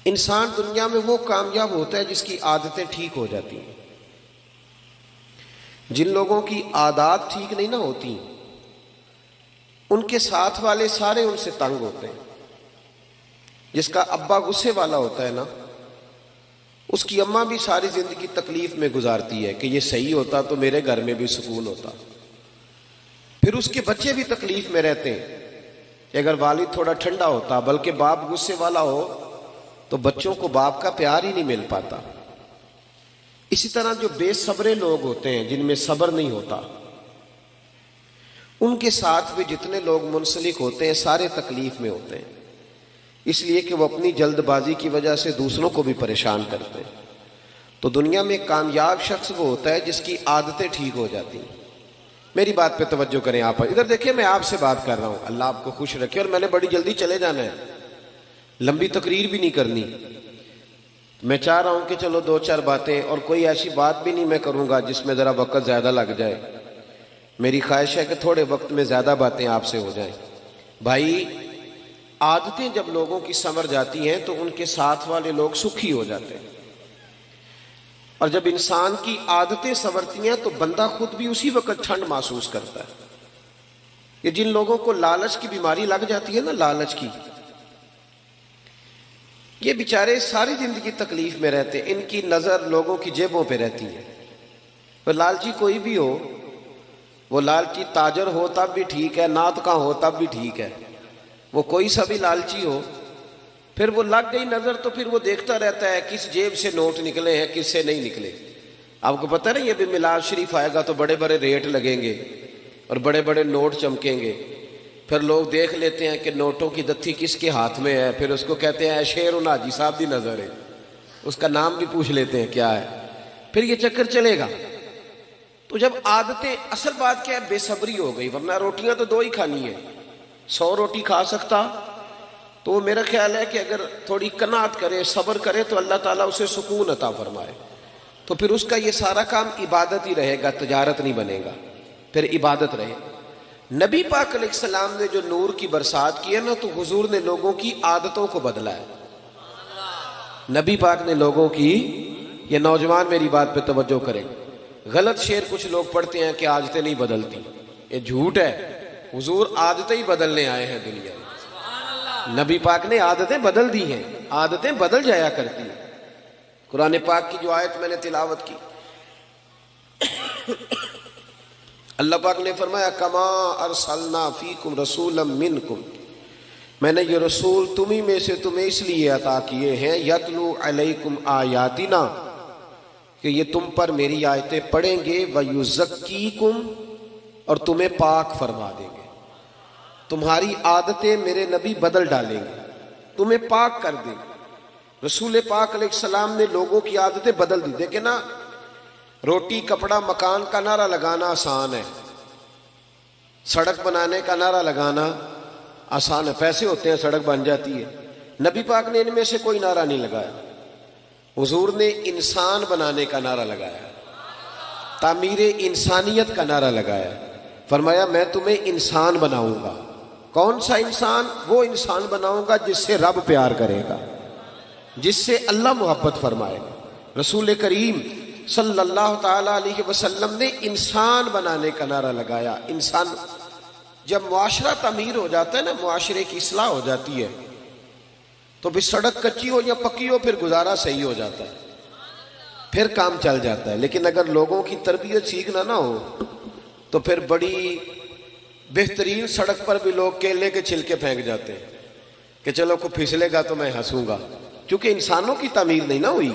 انسان دنیا میں وہ کامیاب ہوتا ہے جس کی عادتیں ٹھیک ہو جاتی ہیں۔ جن لوگوں کی عادات ٹھیک نہیں نہ ہوتی ان کے ساتھ والے سارے ان سے تنگ ہوتے ہیں۔ جس کا ابا غصے والا ہوتا ہے نا، اس کی اماں بھی ساری زندگی تکلیف میں گزارتی ہے کہ یہ صحیح ہوتا تو میرے گھر میں بھی سکون ہوتا۔ پھر اس کے بچے بھی تکلیف میں رہتے ہیں کہ اگر والد تھوڑا ٹھنڈا ہوتا بلکہ باپ غصے والا ہو تو بچوں کو باپ کا پیار ہی نہیں مل پاتا۔ اسی طرح جو بے صبرے لوگ ہوتے ہیں، جن میں صبر نہیں ہوتا، ان کے ساتھ بھی جتنے لوگ منسلک ہوتے ہیں سارے تکلیف میں ہوتے ہیں، اس لیے کہ وہ اپنی جلد بازی کی وجہ سے دوسروں کو بھی پریشان کرتے ہیں۔ تو دنیا میں کامیاب شخص وہ ہوتا ہے جس کی عادتیں ٹھیک ہو جاتی ہیں۔ میری بات پہ توجہ کریں، آپ ادھر دیکھیں، میں آپ سے بات کر رہا ہوں، اللہ آپ کو خوش رکھے، اور میں نے بڑی جلدی چلے جانا ہے، لمبی تقریر بھی نہیں کرنی۔ میں چاہ رہا ہوں کہ چلو دو چار باتیں، اور کوئی ایسی بات بھی نہیں میں کروں گا جس میں ذرا وقت زیادہ لگ جائے۔ میری خواہش ہے کہ تھوڑے وقت میں زیادہ باتیں آپ سے ہو جائیں۔ بھائی، عادتیں جب لوگوں کی سنور جاتی ہیں تو ان کے ساتھ والے لوگ سکھی ہو جاتے ہیں، اور جب انسان کی عادتیں سنورتی ہیں تو بندہ خود بھی اسی وقت ٹھنڈ محسوس کرتا ہے۔ یہ جن لوگوں کو لالچ کی بیماری لگ جاتی ہے نا، لالچ کی، یہ بیچارے ساری زندگی تکلیف میں رہتے ہیں، ان کی نظر لوگوں کی جیبوں پہ رہتی ہے۔ تو لالچی کوئی بھی ہو، وہ لالچی تاجر ہو تب بھی ٹھیک ہے، نعت کا ہو تب بھی ٹھیک ہے، وہ کوئی سا بھی لالچی ہو، پھر وہ لگ گئی نظر تو پھر وہ دیکھتا رہتا ہے کس جیب سے نوٹ نکلے ہیں کس سے نہیں نکلے۔ آپ کو پتہ نا، یہ بھی میلاد شریف آئے گا تو بڑے بڑے ریٹ لگیں گے اور بڑے بڑے نوٹ چمکیں گے، پھر لوگ دیکھ لیتے ہیں کہ نوٹوں کی دتھی کس کے ہاتھ میں ہے، پھر اس کو کہتے ہیں شیر حاجی صاحب دی نظر ہے، اس کا نام بھی پوچھ لیتے ہیں کیا ہے، پھر یہ چکر چلے گا۔ تو جب عادتیں، اصل بات کیا ہے، بے صبری ہو گئی، ورنہ روٹیاں تو دو ہی کھانی ہے، 100 روٹی کھا سکتا، تو میرا خیال ہے کہ اگر تھوڑی قناعت کرے، صبر کرے تو اللہ تعالیٰ اسے سکون عطا فرمائے، تو پھر اس کا یہ سارا کام عبادت ہی رہے گا، تجارت نہیں بنے گا، پھر عبادت رہے۔ نبی پاک علیہ السلام نے جو نور کی برسات کی ہے نا، تو حضور نے لوگوں کی عادتوں کو بدلا ہے۔ نبی پاک نے لوگوں کی، یہ نوجوان میری بات پہ توجہ کریں، غلط شعر کچھ لوگ پڑھتے ہیں کہ عادتیں نہیں بدلتی، یہ جھوٹ ہے۔ حضور عادتیں ہی بدلنے آئے ہیں دنیا میں، نبی پاک نے عادتیں بدل دی ہیں، عادتیں بدل جایا کرتی ہیں۔ قرآن پاک کی جو آیت میں نے تلاوت کی، اللہ پاک نے فرمایا کما ارسلنا فیکم رسولا منکم، میں نے یہ رسول تمہیں میں سے تمہیں اس لیے عطا کیے ہیں، یتلو علیکم آیاتنا، کہ یہ تم پر میری آیتیں پڑھیں گے، ویزکیکم، اور تمہیں پاک فرما دیں گے۔ تمہاری عادتیں میرے نبی بدل ڈالیں گے، تمہیں پاک کر دیں گے۔ رسول پاک علیہ السلام نے لوگوں کی عادتیں بدل دی۔ دیکھیں نا، روٹی کپڑا مکان کا نعرہ لگانا آسان ہے، سڑک بنانے کا نعرہ لگانا آسان ہے، پیسے ہوتے ہیں سڑک بن جاتی ہے۔ نبی پاک نے ان میں سے کوئی نعرہ نہیں لگایا، حضور نے انسان بنانے کا نعرہ لگایا، تعمیر انسانیت کا نعرہ لگایا، فرمایا میں تمہیں انسان بناؤں گا۔ کون سا انسان؟ وہ انسان بناؤں گا جس سے رب پیار کرے گا، جس سے اللہ محبت فرمائے گا۔ رسول کریم صلی اللہ تعالیٰ علیہ وسلم نے انسان بنانے کا نعرہ لگایا۔ انسان، جب معاشرہ تعمیر ہو جاتا ہے نا، معاشرے کی اصلاح ہو جاتی ہے، تو بھی سڑک کچی ہو یا پکی ہو پھر گزارا صحیح ہو جاتا ہے، پھر کام چل جاتا ہے۔ لیکن اگر لوگوں کی تربیت سیکھنا نہ ہو تو پھر بڑی بہترین سڑک پر بھی لوگ کیلے کے چھلکے پھینک جاتے ہیں کہ چلو کوئی پھسلے گا تو میں ہنسوں گا، کیونکہ انسانوں کی تعمیر نہیں نہ ہوئی۔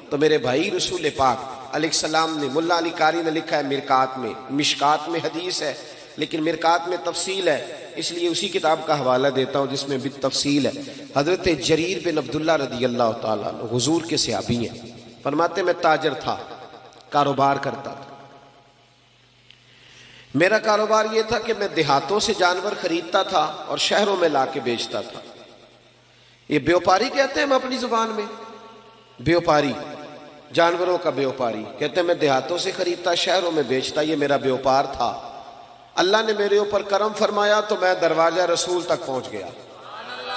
تو میرے بھائی، رسول پاک علیہ السلام نے، ملا علی قاری نے لکھا ہے مرکات میں، مشکات میں حدیث ہے لیکن مرکات میں تفصیل ہے، اس لیے اسی کتاب کا حوالہ دیتا ہوں جس میں بھی تفصیل ہے۔ حضرت جریر بن عبداللہ رضی اللہ تعالیٰ عنہ حضور کے صحابی ہیں، فرماتے میں تاجر تھا، کاروبار کرتا تھا۔ میرا کاروبار یہ تھا کہ میں دیہاتوں سے جانور خریدتا تھا اور شہروں میں لا کے بیچتا تھا۔ یہ بیوپاری کہتے ہیں ہم اپنی زبان میں، بیوپاری، جانوروں کا بیوپاری کہتے ہیں۔ میں دیہاتوں سے خریدتا، شہروں میں بیچتا، یہ میرا بیوپار تھا۔ اللہ نے میرے اوپر کرم فرمایا تو میں دروازہ رسول تک پہنچ گیا۔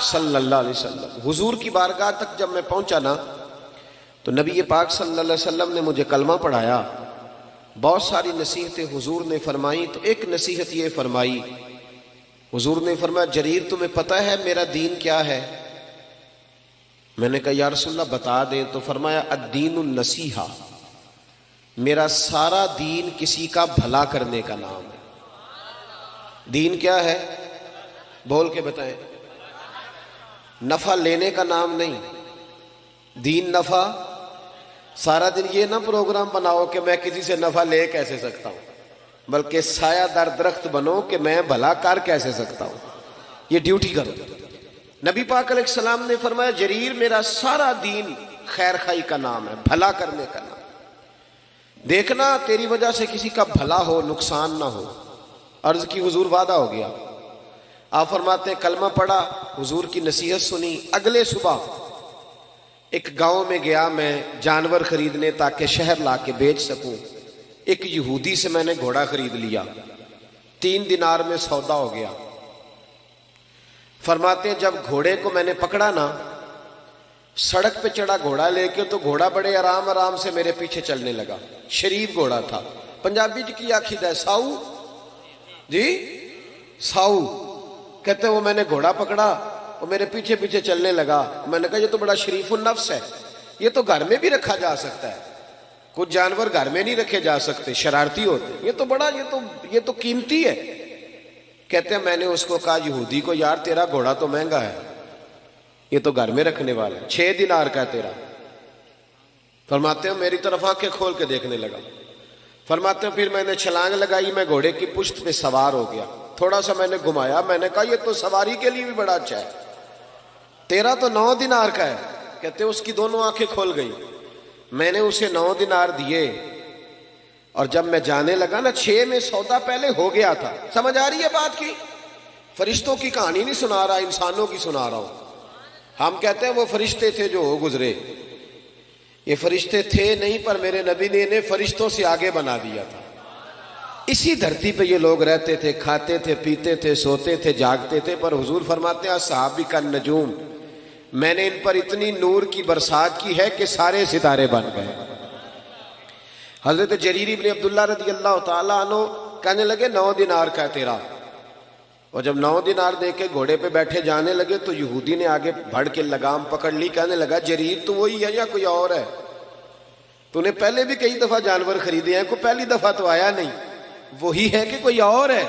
صلی اللہ علیہ وسلم۔ حضور کی بارگاہ تک جب میں پہنچا نا تو نبی پاک صلی اللہ علیہ وسلم نے مجھے کلمہ پڑھایا، بہت ساری نصیحتیں حضور نے فرمائی، تو ایک نصیحت یہ فرمائی، حضور نے فرمایا جریر تمہیں پتہ ہے میرا دین کیا ہے؟ میں نے کہا یا رسول اللہ بتا دیں، تو فرمایا الدین النصیحہ، میرا سارا دین کسی کا بھلا کرنے کا نام ہے۔ دین کیا ہے؟ بول کے بتائیں۔ نفع لینے کا نام نہیں، دین نفع، سارا دن یہ نہ پروگرام بناؤ کہ میں کسی سے نفع لے کیسے سکتا ہوں، بلکہ سایہ در درخت بنو کہ میں بھلا کر کیسے سکتا ہوں، یہ ڈیوٹی کرو۔ نبی پاک علیہ السلام نے فرمایا جریر میرا سارا دین خیر خائی کا نام ہے، بھلا کرنے کا نام، دیکھنا تیری وجہ سے کسی کا بھلا ہو، نقصان نہ ہو۔ عرض کی حضور وعدہ ہو گیا۔ آپ فرماتے ہیں کلمہ پڑھا، حضور کی نصیحت سنی، اگلے صبح ایک گاؤں میں گیا میں جانور خریدنے تاکہ شہر لا کے بیچ سکوں۔ ایک یہودی سے میں نے گھوڑا خرید لیا، 3 دینار میں سودا ہو گیا۔ فرماتے ہیں جب گھوڑے کو میں نے پکڑا نا، سڑک پہ چڑھا گھوڑا لے کے، تو گھوڑا بڑے آرام آرام سے میرے پیچھے چلنے لگا، شریف گھوڑا تھا۔ پنجابی کی آخید ہے ساؤ جی، ساؤ کہتے ہیں وہ میں نے گھوڑا پکڑا، وہ میرے پیچھے پیچھے چلنے لگا۔ میں نے کہا یہ تو بڑا شریف النفس ہے، یہ تو گھر میں بھی رکھا جا سکتا ہے، کچھ جانور گھر میں نہیں رکھے جا سکتے، شرارتی ہوتے، یہ تو قیمتی ہے۔ کہتے ہیں میں نے اس کو کہا یہودی کو یار تیرا گھوڑا تو مہنگا ہے، یہ تو گھر میں رکھنے والا ہے، 6 دینار کا ہے تیرا۔ فرماتے ہیں میری طرف آنکھیں کھول کے دیکھنے لگا۔ فرماتے ہیں پھر میں نے چھلانگ لگائی، میں گھوڑے کی پشت پہ سوار ہو گیا، تھوڑا سا میں نے گھمایا، میں نے کہا یہ تو سواری کے لیے بھی بڑا اچھا ہے، تیرا تو 9 دینار کا ہے۔ کہتے ہیں اس کی دونوں آنکھیں کھول گئی، میں نے اسے 9 دینار دیے، اور جب میں جانے لگا نا 6 میں سودا پہلے ہو گیا تھا۔ سمجھ آ رہی ہے بات کی؟ فرشتوں کی کہانی نہیں سنا رہا، انسانوں کی سنا رہا ہوں۔ ہم کہتے ہیں وہ فرشتے تھے جو ہو گزرے، یہ فرشتے تھے نہیں، پر میرے نبی نے انہیں فرشتوں سے آگے بنا دیا تھا۔ اسی دھرتی پہ یہ لوگ رہتے تھے، کھاتے تھے، پیتے تھے، سوتے تھے، جاگتے تھے، پر حضور فرماتے ہیں صحابی کا نجوم، میں نے ان پر اتنی نور کی برسات کی ہے کہ سارے ستارے بن گئے۔ حضرت جریر بن عبداللہ رضی اللہ تعالیٰ عنہ کہنے لگے 9 دینار کا ہے تیرا، اور جب 9 دینار دے کے گھوڑے پہ بیٹھے جانے لگے تو یہودی نے آگے بڑھ کے لگام پکڑ لی، کہنے لگا جریر تو وہی ہے یا کوئی اور ہے؟ تو نے پہلے بھی کئی دفعہ جانور خریدے ہیں، کوئی پہلی دفعہ تو آیا نہیں، وہی ہے کہ کوئی اور ہے؟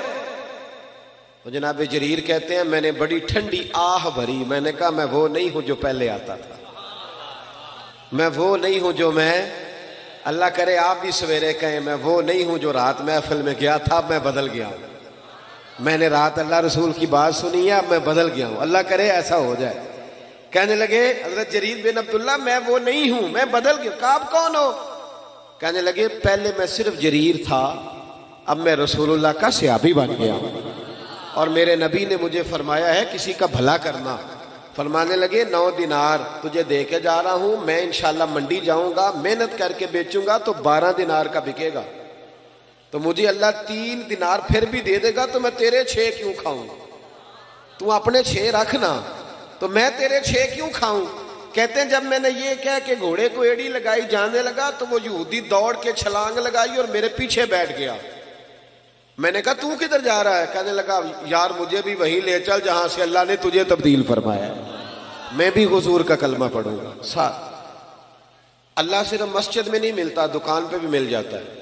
تو جناب جریر کہتے ہیں میں نے بڑی ٹھنڈی آہ بھری، میں نے کہا میں وہ نہیں ہوں جو پہلے آتا تھا، میں وہ نہیں ہوں جو میں، اللہ کرے آپ بھی سویرے کہیں میں وہ نہیں ہوں جو رات محفل میں گیا تھا، اب میں بدل گیا ہوں، میں نے رات اللہ رسول کی بات سنی ہے، اب میں بدل گیا ہوں، اللہ کرے ایسا ہو جائے۔ کہنے لگے حضرت جریر بن عبداللہ میں وہ نہیں ہوں، میں بدل گیا۔ کہا آپ کون ہو؟ کہنے لگے پہلے میں صرف جریر تھا، اب میں رسول اللہ کا صحابی بن گیا ہوں، اور میرے نبی نے مجھے فرمایا ہے کسی کا بھلا کرنا۔ فرمانے لگے 9 دینار تجھے دے کے جا رہا ہوں، میں انشاءاللہ منڈی جاؤں گا، محنت کر کے بیچوں گا تو 12 دینار کا بکے گا، تو مجھے اللہ 3 دینار پھر بھی دے دے گا، تو میں تیرے 6 کیوں کھاؤں؟ تو اپنے 6 رکھنا، تو میں تیرے 6 کیوں کھاؤں؟ کہتے ہیں جب میں نے یہ کہہ کہ گھوڑے کو ایڑی لگائی جانے لگا تو وہ یہودی دوڑ کے چھلانگ لگائی اور میرے پیچھے بیٹھ گیا۔ میں نے کہا تو کدھر جا رہا ہے؟ کہنے لگا یار مجھے بھی وہیں لے چل جہاں سے اللہ نے تجھے تبدیل فرمایا، میں بھی حضور کا کلمہ پڑھوں گا۔ ساتھ اللہ صرف مسجد میں نہیں ملتا، دکان پہ بھی مل جاتا ہے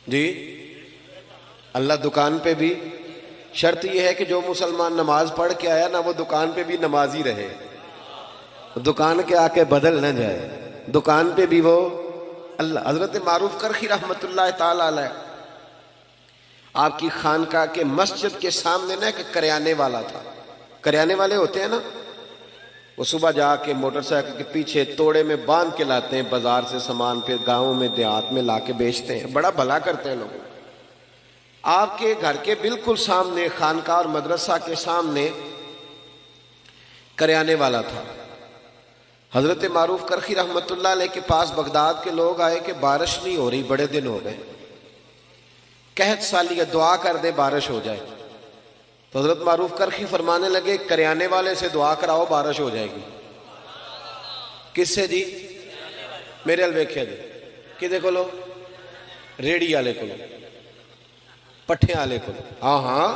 جی، اللہ دکان پہ بھی، شرط یہ ہے کہ جو مسلمان نماز پڑھ کے آیا نا وہ دکان پہ بھی نمازی رہے، دکان کے آ کے بدل نہ جائے، دکان پہ بھی وہ اللہ۔ حضرت معروف کرخی رحمت اللہ تعالی علیہ، آپ کی خانقاہ کے مسجد کے سامنے نا ایک کریانے والا تھا، کریانے والے ہوتے ہیں نا، وہ صبح جا کے موٹر سائیکل کے پیچھے توڑے میں باندھ کے لاتے ہیں بازار سے سامان، پھر گاؤں میں دیہات میں لا کے بیچتے ہیں، بڑا بھلا کرتے ہیں لوگ۔ آپ کے گھر کے بالکل سامنے خانقاہ اور مدرسہ کے سامنے کریانے والا تھا۔ حضرت معروف کرخی رحمت اللہ علیہ کے پاس بغداد کے لوگ آئے کہ بارش نہیں ہو رہی، بڑے دن ہو گئے، قحط سالی ہے، دعا کر دے بارش ہو جائے۔ تو حضرت معروف کرخی فرمانے لگے کریانے والے سے دعا کراؤ بارش ہو جائے گی۔ کس سے جی؟ میرے الویکھیا جی کدے کو لو؟ ریڑی والے کو لو، پٹھے والے کو لو۔ ہاں ہاں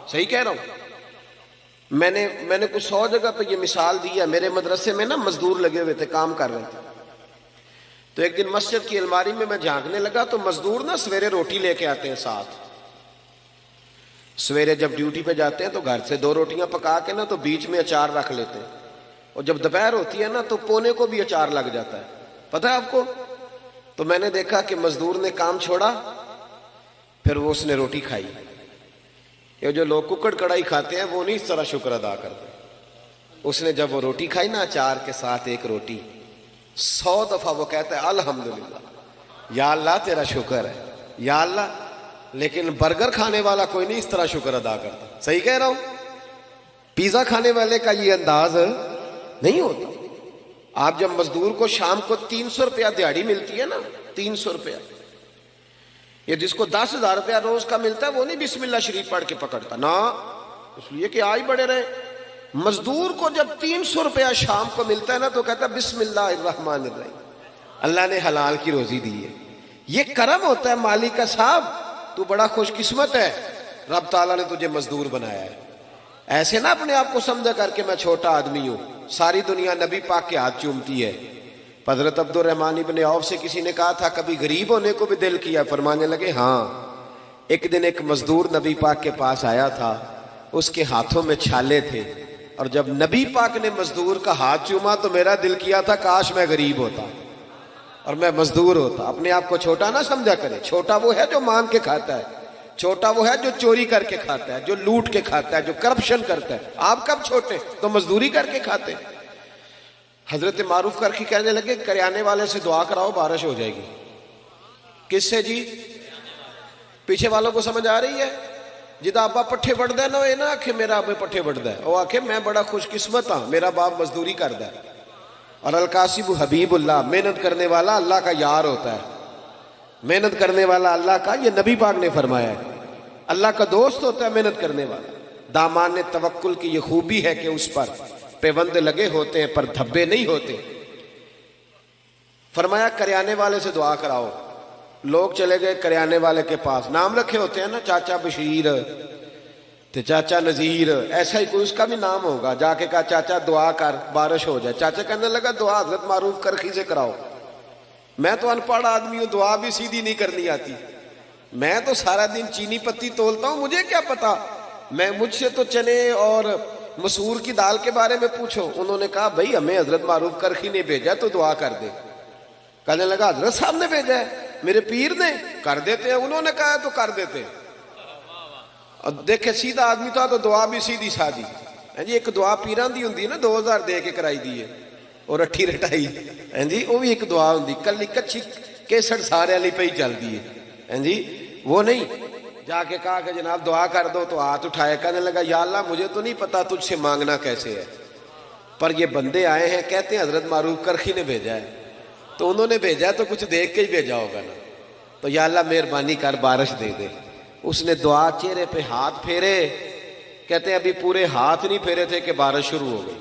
صحیح کہہ رہا ہوں۔ میں نے کچھ 100 جگہ پہ یہ مثال دی ہے۔ میرے مدرسے میں نا مزدور لگے ہوئے تھے، کام کر رہے تھے۔ تو ایک دن مسجد کی الماری میں جھانکنے لگا تو مزدور نا سویرے روٹی لے کے آتے ہیں ساتھ۔ سویرے جب ڈیوٹی پہ جاتے ہیں تو گھر سے 2 روٹیاں پکا کے نا تو بیچ میں اچار رکھ لیتے ہیں، اور جب دوپہر ہوتی ہے نا تو پونے کو بھی اچار لگ جاتا ہے، پتہ ہے آپ کو؟ تو میں نے دیکھا کہ مزدور نے کام چھوڑا، پھر وہ اس نے روٹی کھائی۔ یہ جو لوگ ککڑ کڑائی کھاتے ہیں وہ نہیں اس طرح شکر ادا کرتے۔ اس نے جب وہ روٹی کھائی نا اچار کے ساتھ ایک روٹی، 100 دفعہ وہ کہتا ہے الحمدللہ، یا اللہ تیرا شکر ہے یا اللہ۔ لیکن برگر کھانے والا کوئی نہیں اس طرح شکر ادا کرتا۔ صحیح کہہ رہا ہوں؟ پیزا کھانے والے کا یہ انداز نہیں ہوتا۔ آپ جب مزدور کو شام کو 300 روپیہ دیہڑی ملتی ہے نا، 300 روپیہ، یہ جس کو 10,000 روپیہ روز کا ملتا ہے وہ نہیں بسم اللہ شریف پڑھ کے پکڑتا نا، اس لیے کہ آج بڑے رہے۔ مزدور کو جب 300 روپیہ شام کو ملتا ہے نا تو کہتا ہے بسم اللہ الرحمن الرحیم، اللہ نے حلال کی روزی دی ہے۔ یہ کرم ہوتا ہے مالک کا، صاحب تو بڑا خوش قسمت ہے، رب تعالیٰ نے تجھے مزدور بنایا ہے۔ ایسے نہ اپنے آپ کو سمجھا کر کے میں چھوٹا آدمی ہوں، ساری دنیا نبی پاک کے ہاتھ چومتی ہے۔ حضرت عبد الرحمن ابن عوف سے کسی نے کہا تھا کبھی غریب ہونے کو بھی دل کیا؟ فرمانے لگے ہاں۔ ایک دن ایک مزدور نبی پاک کے پاس آیا تھا، اس کے ہاتھوں میں چھالے تھے، اور جب نبی پاک نے مزدور کا ہاتھ چوما تو میرا دل کیا تھا کاش میں غریب ہوتا اور میں مزدور ہوتا۔ اپنے آپ کو چھوٹا نہ سمجھا کرے، چھوٹا وہ ہے جو مانگ کے کھاتا ہے، چھوٹا وہ ہے جو چوری کر کے کھاتا ہے، جو لوٹ کے کھاتا ہے، جو کرپشن کرتا ہے۔ آپ کب چھوٹے؟ تو مزدوری کر کے کھاتے۔ حضرت معروف کرخی کہنے لگے کریانے والے سے دعا کراؤ بارش ہو جائے گی۔ کس سے جی؟ پیچھے والوں کو سمجھ آ رہی ہے؟ جدا ابا پٹھے بڑھتا ہے نا یہ نہ آکھے میرا ابا پٹھے بڑھتا ہے، وہ آکھے میں بڑا خوش قسمت ہاں میرا باپ مزدوری کرتا ہے۔ اور القاسب حبیب اللہ، محنت کرنے والا اللہ کا یار ہوتا ہے، محنت کرنے والا اللہ کا، یہ نبی پاک نے فرمایا ہے، اللہ کا دوست ہوتا ہے محنت کرنے والا۔ دامان توکل کی یہ خوبی ہے کہ اس پر پیوند لگے ہوتے ہیں پر دھبے نہیں ہوتے۔ فرمایا کریانے والے سے دعا کراؤ۔ لوگ چلے گئے کریانے والے کے پاس، نام رکھے ہوتے ہیں نا، چاچا بشیر تو چاچا نذیر، ایسا ہی کوئی اس کا بھی نام ہوگا۔ جا کے کہا چاچا دعا کر بارش ہو جائے۔ چاچا کہنے لگا دعا حضرت معروف کرخی سے کراؤ، میں تو ان پڑھ آدمی ہوں، دعا بھی سیدھی نہیں کرنی آتی، میں تو سارا دن چینی پتی تولتا ہوں، مجھے کیا پتا، میں مجھ سے تو چنے اور مسور کی دال کے بارے میں پوچھو۔ انہوں نے کہا بھئی ہمیں حضرت معروف کرخی نے بھیجا تو دعا کر دے۔ کہنے لگا حضرت صاحب نے بھیجا ہے، میرے پیر نے، کر دیتے ہیں، انہوں نے کہا تو کر دیتے ہیں۔ اور دیکھے سیدھا آدمی تھا تو دعا بھی سیدھی سادھی، جی ایک دعا پیران دی ہوندی ہے نا 2000 دے کے کرائی دی ہے اور اٹھی رٹائی، جی وہ بھی ایک دعا ہوندی، کلی کچھی کیسٹ سارے والی پہ ہی چل دی ہے جی، وہ نہیں۔ جا کے کہا کہ جناب دعا کر دو، تو ہاتھ اٹھائے، کہنے لگا یا اللہ مجھے تو نہیں پتا تجھ سے مانگنا کیسے ہے، پر یہ بندے آئے ہیں کہتے ہیں حضرت معروف کرخی نے بھیجا ہے، تو انہوں نے بھیجا ہے تو کچھ دیکھ کے ہی بھیجا ہوگا نا، تو یا اللہ مہربانی کر بارش دے دے۔ اس نے دعا چہرے پہ ہاتھ پھیرے، کہتے ہیں ابھی پورے ہاتھ نہیں پھیرے تھے کہ بارش شروع ہو گئی،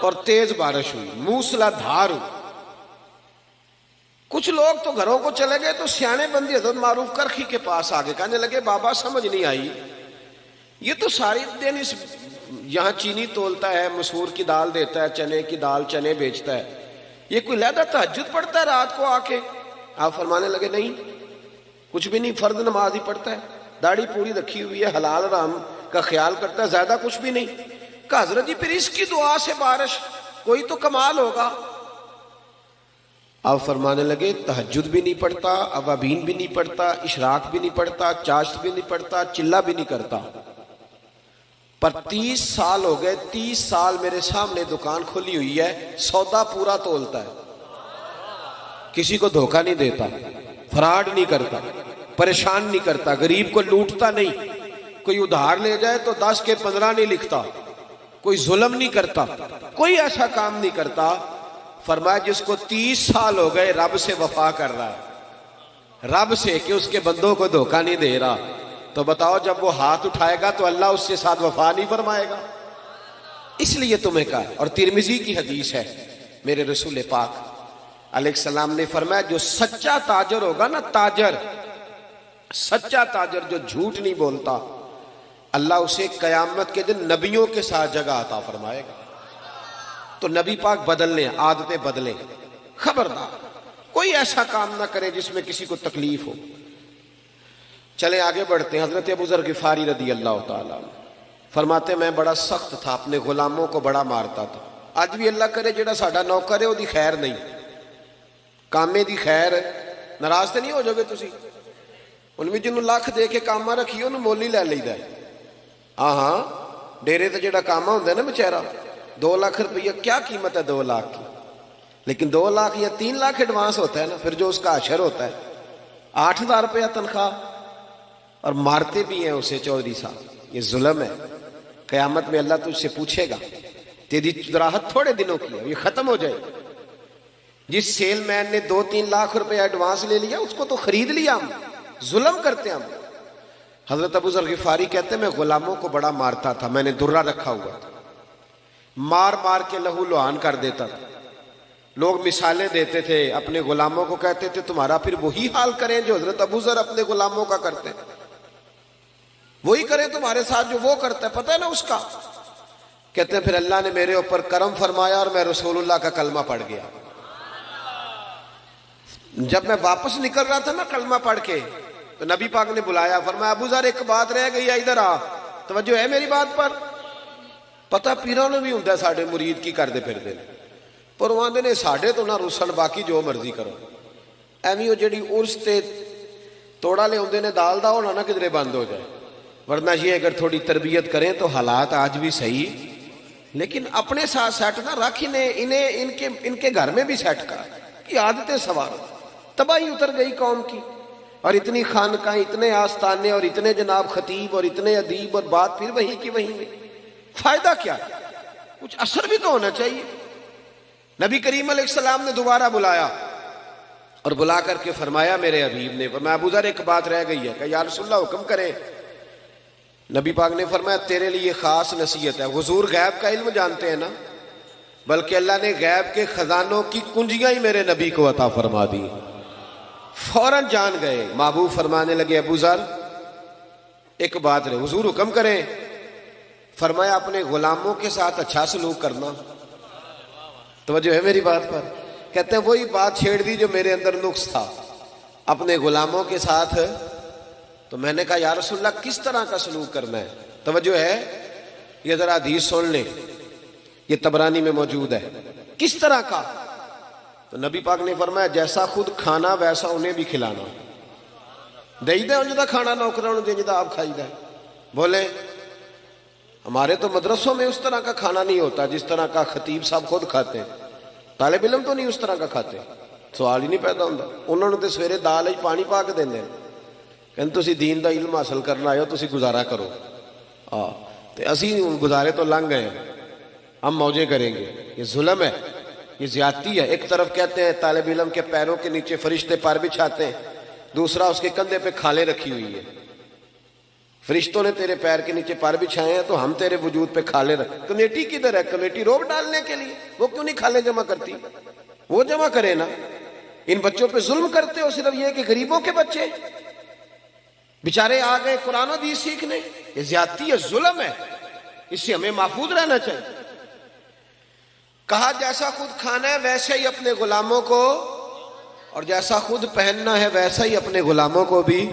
اور تیز بارش ہوئی، موسلا دھار ہوئی۔ کچھ لوگ تو گھروں کو چلے گئے تو سیانے بندی حضرت معروف کرخی کے پاس آگے، کہنے لگے بابا سمجھ نہیں آئی، یہ تو ساری دن اس یہاں چینی تولتا ہے، مسور کی دال دیتا ہے، چنے کی دال چنے بیچتا ہے، یہ کوئی لہذا تہجد پڑھتا ہے رات کو آ کے؟ آپ فرمانے لگے نہیں کچھ بھی نہیں، فرض نماز ہی پڑھتا ہے، داڑھی پوری رکھی ہوئی ہے، حلال حرام کا خیال کرتا ہے، زیادہ کچھ بھی نہیں۔ کہا حضرت جی پھر اس کی دعا سے بارش، کوئی تو کمال ہوگا۔ آپ فرمانے لگے تہجد بھی نہیں پڑھتا، اوابین بھی نہیں پڑھتا، اشراق بھی نہیں پڑھتا، چاشت بھی نہیں پڑھتا، چلہ بھی نہیں کرتا، پر 30 سال ہو گئے، 30 سال میرے سامنے دکان کھلی ہوئی ہے، سودا پورا تولتا ہے، کسی کو دھوکہ نہیں دیتا، فراڈ نہیں کرتا، پریشان نہیں کرتا، غریب کو لوٹتا نہیں، کوئی ادھار لے جائے تو 10 کے 15 نہیں لکھتا، کوئی ظلم نہیں کرتا، کوئی ایسا کام نہیں کرتا۔ فرمایا جس کو 30 سال ہو گئے رب سے وفا کر رہا ہے، رب سے کہ اس کے بندوں کو دھوکہ نہیں دے رہا، تو بتاؤ جب وہ ہاتھ اٹھائے گا تو اللہ اس کے ساتھ وفا نہیں فرمائے گا؟ اس لیے تمہیں کہا. اور ترمذی کی حدیث ہے، میرے رسول پاک علیہ السلام نے فرمایا جو سچا تاجر ہوگا نا، تاجر، سچا تاجر جو جھوٹ نہیں بولتا، اللہ اسے قیامت کے دن نبیوں کے ساتھ جگہ عطا فرمائے گا. تو نبی پاک بدل لیں، عادتیں بدلیں. خبردار کوئی ایسا کام نہ کرے جس میں کسی کو تکلیف ہو. چلیں آگے بڑھتے ہیں. حضرت ابو ذر غفاری رضی اللہ تعالیٰ عنہ فرماتے میں بڑا سخت تھا، اپنے غلاموں کو بڑا مارتا تھا. اج بھی اللہ کرے جڑا ساڈا نوکر ہے وہ خیر نہیں، کامے دی خیر ناراض تو نہیں ہو جاؤ گے تسی؟ ان میں جنہوں لاکھ دے کے کامہ رکھی انہوں مول ہی لے لیدا ہے. ہاں ڈیرے تے جڑا کامہ ہوندا ہے نا بیچارہ، 2 لاکھ روپیہ کیا قیمت ہے 2 لاکھ کی، لیکن 2 لاکھ یا 3 لاکھ ایڈوانس ہوتا ہے نا، پھر جو اس کا اشر ہوتا ہے 8,000 روپیہ تنخواہ، اور مارتے بھی ہیں اسے چودھری صاحب. یہ ظلم ہے. قیامت میں اللہ تجھ سے پوچھے گا، تیری چدراہت تھوڑے دنوں کی ہے، یہ ختم ہو جائے. جس سیل مین نے 2-3 لاکھ روپے ایڈوانس لے لیا اس کو تو خرید لیا ہم. ظلم کرتے ہم. حضرت ابو ذر غفاری کہتے ہیں میں غلاموں کو بڑا مارتا تھا، میں نے درہ رکھا ہوا تھا، مار مار کے لہو لہان کر دیتا تھا. لوگ مثالیں دیتے تھے، اپنے غلاموں کو کہتے تھے تمہارا پھر وہی حال کریں جو حضرت ابو ذر اپنے غلاموں کا کرتے ہیں، وہی کریں تمہارے ساتھ جو وہ کرتا ہے، پتہ ہے نا اس کا. کہتے ہیں پھر اللہ نے میرے اوپر کرم فرمایا اور میں رسول اللہ کا کلمہ پڑھ گیا. جب میں واپس نکل رہا تھا نا کلمہ پڑھ کے، تو نبی پاک نے بلایا، فرمایا ابو ذر ایک بات رہ گئی ہے، ادھر آ، توجہ ہے میری بات پر. پتہ پیروں نے بھی ہوں ہے ساڑھے مرید کی کر دے پھر دے، پر وہ آندے نے ساڑھے تو نہ رسن، باقی جو مرضی کرو. ایویں وہ جڑی عرس تے توڑا لے ہوندے نے دال دا ہونا نہ کدھرے بند ہو جائے. ورنہ یہ اگر تھوڑی تربیت کریں تو حالات آج بھی صحیح، لیکن اپنے ساتھ سیٹ نہ رکھ، انہیں ان کے گھر میں بھی سیٹ کر کی عادتیں سوارو. تباہی اتر گئی قوم کی، اور اتنی خانقاہیں، اتنے آستانے، اور اتنے جناب خطیب، اور اتنے ادیب، اور بات پھر وہیں کی وہیں میں. فائدہ کیا؟ کچھ اثر بھی تو ہونا چاہیے. نبی کریم علیہ السلام نے دوبارہ بلایا، اور بلا کر کے فرمایا میرے حبیب نے، فرمایا ابو ذر ایک بات رہ گئی ہے. کہ یا رسول اللہ حکم کرے. نبی پاک نے فرمایا تیرے لیے خاص نصیحت ہے. حضور غیب کا علم جانتے ہیں نا، بلکہ اللہ نے غیب کے خزانوں کی کنجیاں ہی میرے نبی کو عطا فرما دی. فوراً جان گئے. محبوب فرمانے لگے ابو ذر ایک بات رہے. حضور حکم کریں. فرمایا اپنے غلاموں کے ساتھ اچھا سلوک کرنا. توجہ ہے میری بات پر؟ کہتے ہیں وہی بات چھیڑ دی جو میرے اندر نقص تھا، اپنے غلاموں کے ساتھ. تو میں نے کہا یا رسول اللہ کس طرح کا سلوک کرنا ہے؟ توجہ ہے، یہ ذرا حدیث سن لیں، یہ طبرانی میں موجود ہے. کس طرح کا؟ تو نبی پاک نے فرمایا جیسا خود کھانا ویسا انہیں بھی کھلانا. دے دے جدا کھانا نوکروں دے جدا آپ کھائی دے. بولے ہمارے تو مدرسوں میں اس طرح کا کھانا نہیں ہوتا جس طرح کا خطیب صاحب خود کھاتے ہیں. طالب علم تو نہیں اس طرح کا کھاتے. سوال ہی نہیں پیدا ہوتا. انہوں نے تو سویرے دال پانی پا کے دینے، کہتے تسی دین دا علم حاصل کرنا آئے ہو، تسی گزارا کرو. تو اسی گزارے تو لنگ گئے، ہم موجیں کریں گے. یہ ظلم ہے، یہ زیادتی ہے. ایک طرف کہتے ہیں طالب علم کے پیروں کے نیچے فرشتے پر بچھاتے ہیں، دوسرا اس کے کندھے پہ کھالیں رکھی ہوئی ہے. فرشتوں نے تیرے پیر کے نیچے پر بچھائے ہیں تو ہم تیرے وجود پہ کھالیں رکھ. کمیٹی کدھر ہے؟ کمیٹی روب ڈالنے کے لیے. وہ کیوں نہیں کھالیں جمع کرتی؟ وہ جمع کرے نا. ان بچوں پہ ظلم کرتے ہو صرف یہ کہ غریبوں کے بچے بیچارے آ گئے قرآن و حدیث سیکھنے. یہ زیادتی ہے، ظلم ہے. اس سے ہمیں محفوظ رہنا چاہیے. کہا جیسا خود کھانا ہے ویسے ہی اپنے غلاموں کو، اور جیسا خود پہننا ہے ویسا ہی اپنے غلاموں کو بھی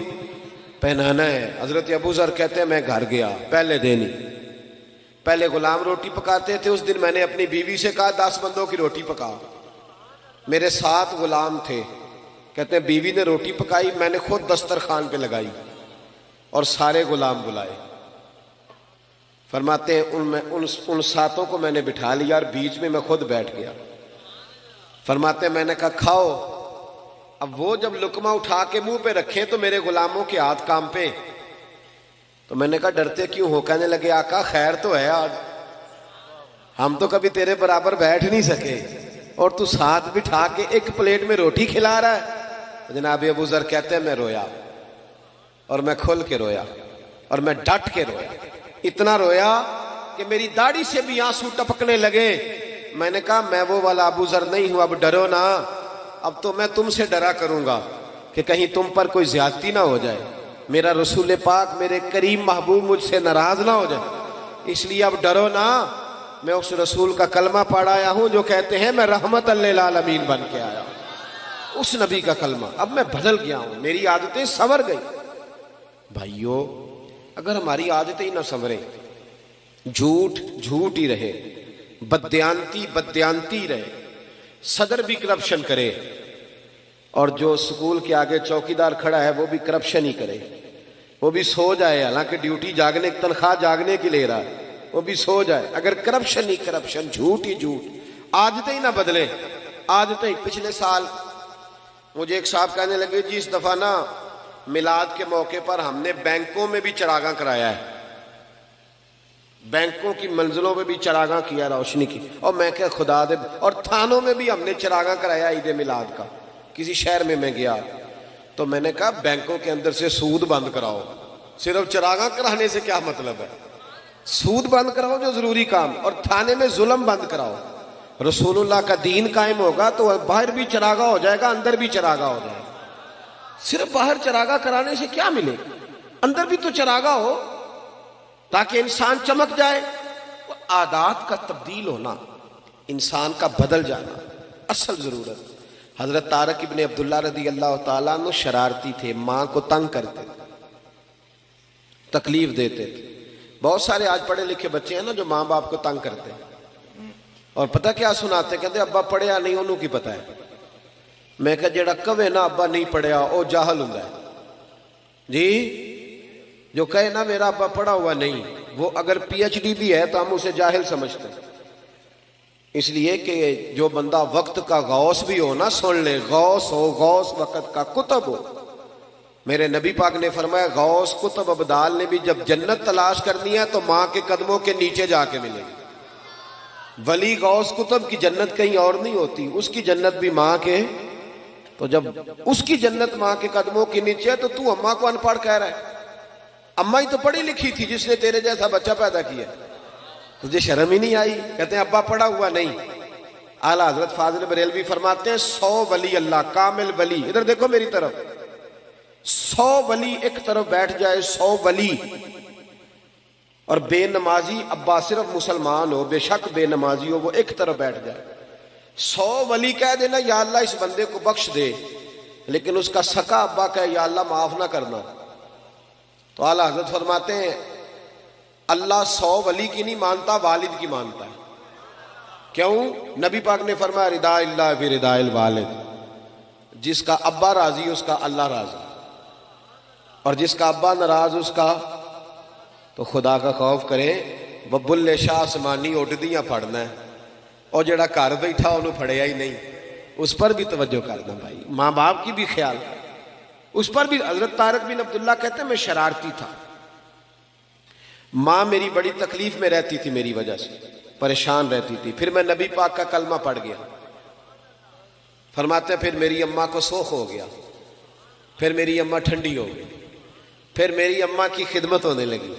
پہنانا ہے. حضرت ابو ذر کہتے ہیں میں گھر گیا پہلے دن ہی. پہلے غلام روٹی پکاتے تھے. اس دن میں نے اپنی بیوی سے کہا 10 بندوں کی روٹی پکا. میرے 7 غلام تھے. کہتے ہیں بیوی نے روٹی پکائی، میں نے خود دسترخوان پہ لگائی اور سارے غلام بلائے. فرماتے ہیں ان 7 کو میں نے بٹھا لیا اور بیچ میں خود بیٹھ گیا. فرماتے ہیں میں نے کہا کھاؤ. اب وہ جب لقمہ اٹھا کے منہ پہ رکھیں تو میرے غلاموں کے ہاتھ کام پہ. تو میں نے کہا ڈرتے کیوں ہو؟ کہنے لگے آقا خیر تو ہے، آج ہم تو کبھی تیرے برابر بیٹھ نہیں سکے اور تو ساتھ بٹھا کے ایک پلیٹ میں روٹی کھلا رہا ہے. جناب ابو ذر کہتے ہیں میں رویا اور میں کھل کے رویا. اور میں ڈٹ کے رویا، اتنا رویا کہ میری داڑھی سے بھی آنسو ٹپکنے لگے۔ میں نے کہا میں وہ والا ابو ذر نہیں ہوں، اب ڈرو نا، اب تو میں تم سے ڈرا کروں گا کہ کہیں تم پر کوئی زیادتی نہ ہو جائے، میرا رسول پاک میرے کریم محبوب مجھ سے ناراض نہ ہو جائے، اس لیے اب ڈرو نا۔ میں اس رسول کا کلمہ پڑھ آیا ہوں جو کہتے ہیں میں رحمت للعالمین بن کے آیا ہوں، اس نبی کا کلمہ۔ اب میں بدل گیا ہوں، میری عادتیں سنور گئی۔ بھائیو، اگر ہماری عادتیں ہی نہ سنوریں، جھوٹ جھوٹ ہی رہے، بددیانتی بددیانتی رہے، صدر بھی کرپشن کرے، اور جو سکول کے آگے چوکیدار کھڑا ہے وہ بھی کرپشن ہی کرے، وہ بھی سو جائے، حالانکہ ڈیوٹی جاگنے تنخواہ جاگنے کی لے رہا ہے، وہ بھی سو جائے، اگر کرپشن ہی کرپشن، جھوٹ ہی جھوٹ، عادتیں ہی نہ بدلے، عادتیں ہی۔ پچھلے سال مجھے ایک صاحب کہنے لگے جی اس دفعہ نا میلاد کے موقع پر ہم نے بینکوں میں بھی چراغاں کرایا ہے، بینکوں کی منزلوں میں بھی چراغاں کیا، روشنی کی، اور میں کہ خدا دے، اور تھانوں میں بھی ہم نے چراغاں کرایا عید میلاد کا۔ کسی شہر میں گیا تو میں نے کہا بینکوں کے اندر سے سود بند کراؤ، صرف چراغاں کرانے سے کیا مطلب ہے؟ سود بند کراؤ جو ضروری کام، اور تھانے میں ظلم بند کراؤ۔ رسول اللہ کا دین قائم ہوگا تو باہر بھی چراغاں ہو جائے گا، اندر بھی چراغاں ہو جائے گا۔ صرف باہر چراغاں کرانے سے کیا ملے، اندر بھی تو چراغاں ہو تاکہ انسان چمک جائے۔ عادات کا تبدیل ہونا، انسان کا بدل جانا اصل ضرورت۔ حضرت طارق ابن عبداللہ رضی اللہ تعالیٰ عنہ شرارتی تھے، ماں کو تنگ کرتے، تکلیف دیتے تھے۔ بہت سارے آج پڑھے لکھے بچے ہیں نا جو ماں باپ کو تنگ کرتے ہیں، اور پتہ کیا سناتے، کہتے ابا پڑھیا نہیں انہوں کی پتہ ہے۔ میں کہا جیڑا کہے نا ابا نہیں پڑھیا او جاہل ہوں ہے جی، جو کہے نا میرا ابا پڑھا ہوا نہیں، وہ اگر پی ایچ ڈی بھی ہے تو ہم اسے جاہل سمجھتے ہیں۔ اس لیے کہ جو بندہ وقت کا غوث بھی ہو نا، سن لے، غوث ہو، غوث وقت کا کتب ہو۔ میرے نبی پاک نے فرمایا غوث کتب ابدال نے بھی جب جنت تلاش کرنی ہے تو ماں کے قدموں کے نیچے جا کے ملے گی۔ ولی غوث کتب کی جنت کہیں اور نہیں ہوتی، اس کی جنت بھی ماں کے، تو جب اس کی جنت ماں کے قدموں کے نیچے ہے تو اماں کو ان پڑھ کہہ رہا ہے؟ اماں ہی تو پڑھی لکھی تھی جس نے تیرے جیسا بچہ پیدا کیا، تجھے شرم ہی نہیں آئی؟ کہتے ہیں ابا پڑھا ہوا نہیں۔ اعلیٰ حضرت فاضل بریلوی فرماتے ہیں 100 ولی اللہ، کامل ولی، ادھر دیکھو میری طرف، 100 ولی ایک طرف بیٹھ جائے، 100 ولی، اور بے نمازی ابا صرف مسلمان ہو، بے شک بے نمازی ہو، وہ ایک طرف بیٹھ جائے، 100 ولی کہہ دینا یا اللہ اس بندے کو بخش دے، لیکن اس کا سکا ابا کہے یا اللہ معاف نہ کرنا، تو اعلیٰ حضرت فرماتے ہیں اللہ 100 ولی کی نہیں مانتا، والد کی مانتا ہے۔ کیوں؟ نبی پاک نے فرمایا رضا اللہ فی رضا الوالد، جس کا ابا راضی اس کا اللہ راضی، اور جس کا ابا ناراض اس کا، تو خدا کا خوف کرے، ببل شاہ آسمانی اڈدیاں پڑھنا ہے، اور جڑا گھر بیٹھا انہوں پڑھیا ہی نہیں، اس پر بھی توجہ کرنا بھائی، ماں باپ کی بھی خیال کر، اس پر بھی۔ حضرت طارق بن عبداللہ کہتے ہیں میں شرارتی تھا، ماں میری بڑی تکلیف میں رہتی تھی، میری وجہ سے پریشان رہتی تھی، پھر میں نبی پاک کا کلمہ پڑھ گیا، فرماتے ہیں پھر میری اماں کو سوخ ہو گیا، پھر میری اماں ٹھنڈی ہو گئی، پھر میری اماں کی خدمت ہونے لگی،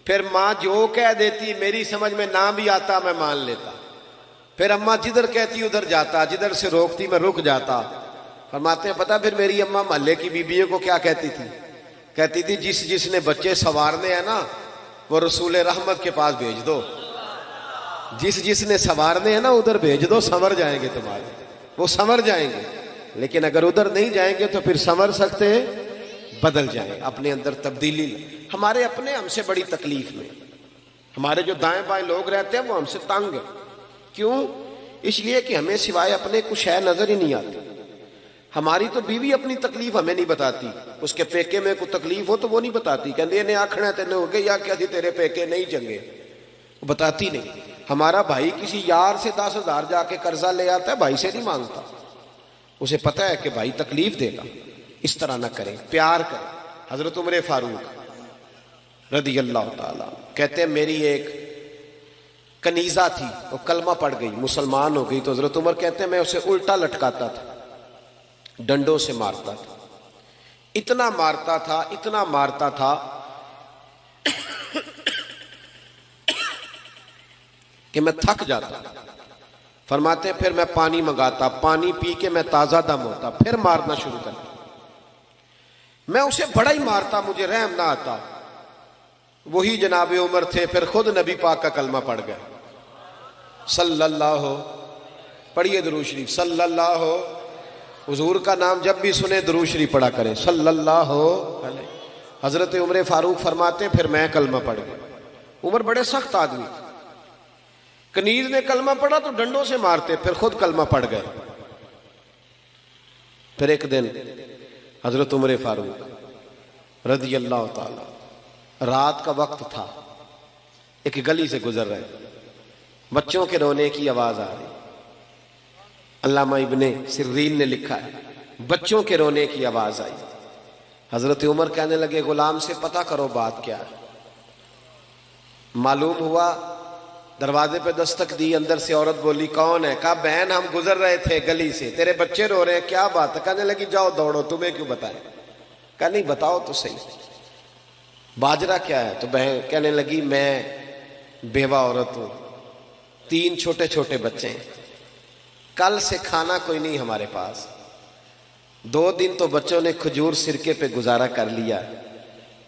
پھر ماں جو کہہ دیتی میری سمجھ میں نہ بھی آتا میں مان لیتا، پھر اماں جدھر کہتی ادھر جاتا، جدھر سے روکتی میں رک جاتا۔ فرماتے ہیں پتہ پھر میری اماں محلے کی بیبیوں کو کیا کہتی تھی؟ کہتی تھی جس نے بچے سنوارنے ہیں نا وہ رسول رحمت کے پاس بھیج دو، جس نے سنوارنے ہیں نا ادھر بھیج دو، سنور جائیں گے تمہارے، وہ سنور جائیں گے، لیکن اگر ادھر نہیں جائیں گے تو پھر سنور سکتے بدل جائیں، اپنے اندر تبدیلی۔ ہمارے اپنے ہم سے بڑی تکلیف میں، ہمارے جو دائیں بائیں لوگ رہتے ہیں وہ ہم سے تنگ ہیں، کیوں؟ اس لیے کہ ہمیں سوائے اپنے کچھ ہے نظر ہی نہیں آتی۔ ہماری تو بیوی اپنی تکلیف ہمیں نہیں بتاتی، اس کے پیکے میں کوئی تکلیف ہو تو وہ نہیں بتاتی، کہندے نے آکھنا تینے ہو گئے یا کیا تھی تیرے پیکے نہیں چنگے، وہ بتاتی نہیں۔ ہمارا بھائی کسی یار سے 10,000 جا کے قرضہ لے آتا ہے، بھائی سے نہیں مانگتا، اسے پتہ ہے کہ بھائی تکلیف دے گا، اس طرح نہ کریں، پیار کریں۔ حضرت عمر فاروق رضی اللہ تعالیٰ کہتے ہیں میری ایک کنیزہ تھی، وہ کلمہ پڑھ گئی، مسلمان ہو گئی، تو حضرت عمر کہتے ہیں میں اسے الٹا لٹکاتا تھا، ڈنڈوں سے مارتا تھا، اتنا مارتا تھا کہ میں تھک جاتا. فرماتے پھر میں پانی منگاتا, پانی پی کے میں تازہ دم ہوتا, پھر مارنا شروع کرتا. میں اسے بڑا ہی مارتا, مجھے رحم نہ آتا. وہی جناب عمر تھے, پھر خود نبی پاک کا کلمہ پڑھ گئے. صلی اللہ, پڑھیے درود شریف, صلی اللہ. حضور کا نام جب بھی سنے درود شریف پڑھا کریں, صلی اللہ علیہ. حضرت عمر فاروق فرماتے پھر میں کلمہ پڑھ گیا. عمر بڑے سخت آدمی, کنیز نے کلمہ پڑھا تو ڈنڈوں سے مارتے, پھر خود کلمہ پڑھ گئے. پھر ایک دن حضرت عمر فاروق رضی اللہ تعالی, رات کا وقت تھا, ایک گلی سے گزر رہے, بچوں کے رونے کی آواز آ رہی. علامہ ابن سرین نے لکھا ہے بچوں کے رونے کی آواز آئی. حضرت عمر کہنے لگے غلام سے پتہ کرو بات کیا ہے. معلوم ہوا, دروازے پہ دستک دی, اندر سے عورت بولی کون ہے؟ کہا بہن ہم گزر رہے تھے گلی سے, تیرے بچے رو رہے ہیں, کیا بات ہے؟ کہنے لگی جاؤ دوڑو, تمہیں کیوں بتائیں. کہا نہیں بتاؤ تو صحیح, باجرہ کیا ہے؟ تو بہن کہنے لگی میں بیوہ عورت ہوں, 3 چھوٹے چھوٹے بچے ہیں, کل سے کھانا کوئی نہیں ہمارے پاس, 2 دن تو بچوں نے کھجور سرکے پہ گزارا کر لیا,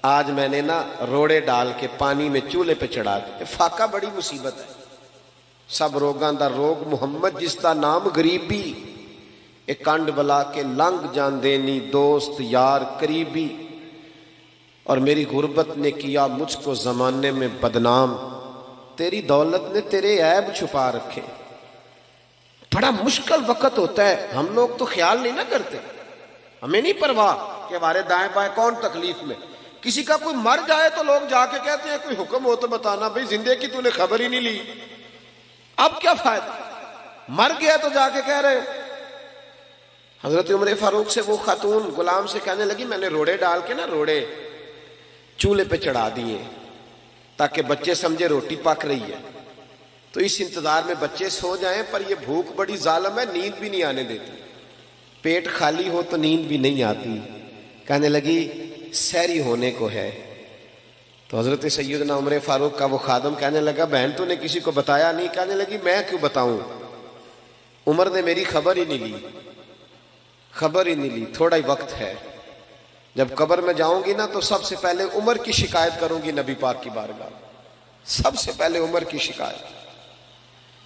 آج میں نے نا روڑے ڈال کے پانی میں چولہے پہ چڑھا دیا. فاقہ بڑی مصیبت ہے, سب روگاں دا روگ محمد جس دا نام غریبی, ایک کنڈ بلا کے لنگ جان دینی دوست یار قریبی, اور میری غربت نے کیا مجھ کو زمانے میں بدنام, تیری دولت نے تیرے عیب چھپا رکھے. بڑا مشکل وقت ہوتا ہے, ہم لوگ تو خیال نہیں نہ کرتے, ہمیں نہیں پرواہ کہ ہمارے دائیں بائیں کون تکلیف میں. کسی کا کوئی مر جائے تو لوگ جا کے کہتے ہیں کوئی حکم ہو تو بتانا, بھئی زندے کی تو نے خبر ہی نہیں لی, اب کیا فائدہ, مر گیا تو جا کے کہہ رہے. حضرت عمر فاروق سے وہ خاتون غلام سے کہنے لگی میں نے روڑے ڈال کے نا روڑے چولہے پہ چڑھا دیے تاکہ بچے سمجھے روٹی پک رہی ہے, تو اس انتظار میں بچے سو جائیں, پر یہ بھوک بڑی ظالم ہے, نیند بھی نہیں آنے دیتی, پیٹ خالی ہو تو نیند بھی نہیں آتی. کہنے لگی سحری ہونے کو ہے. تو حضرت سیدنا عمر فاروق کا وہ خادم کہنے لگا بہن تو نے کسی کو بتایا نہیں؟ کہنے لگی میں کیوں بتاؤں, عمر نے میری خبر ہی نہیں لی, خبر ہی نہیں لی. تھوڑا ہی وقت ہے, جب قبر میں جاؤں گی نا تو سب سے پہلے عمر کی شکایت کروں گی نبی پاک کی بارگاہ, سب سے پہلے عمر کی شکایت.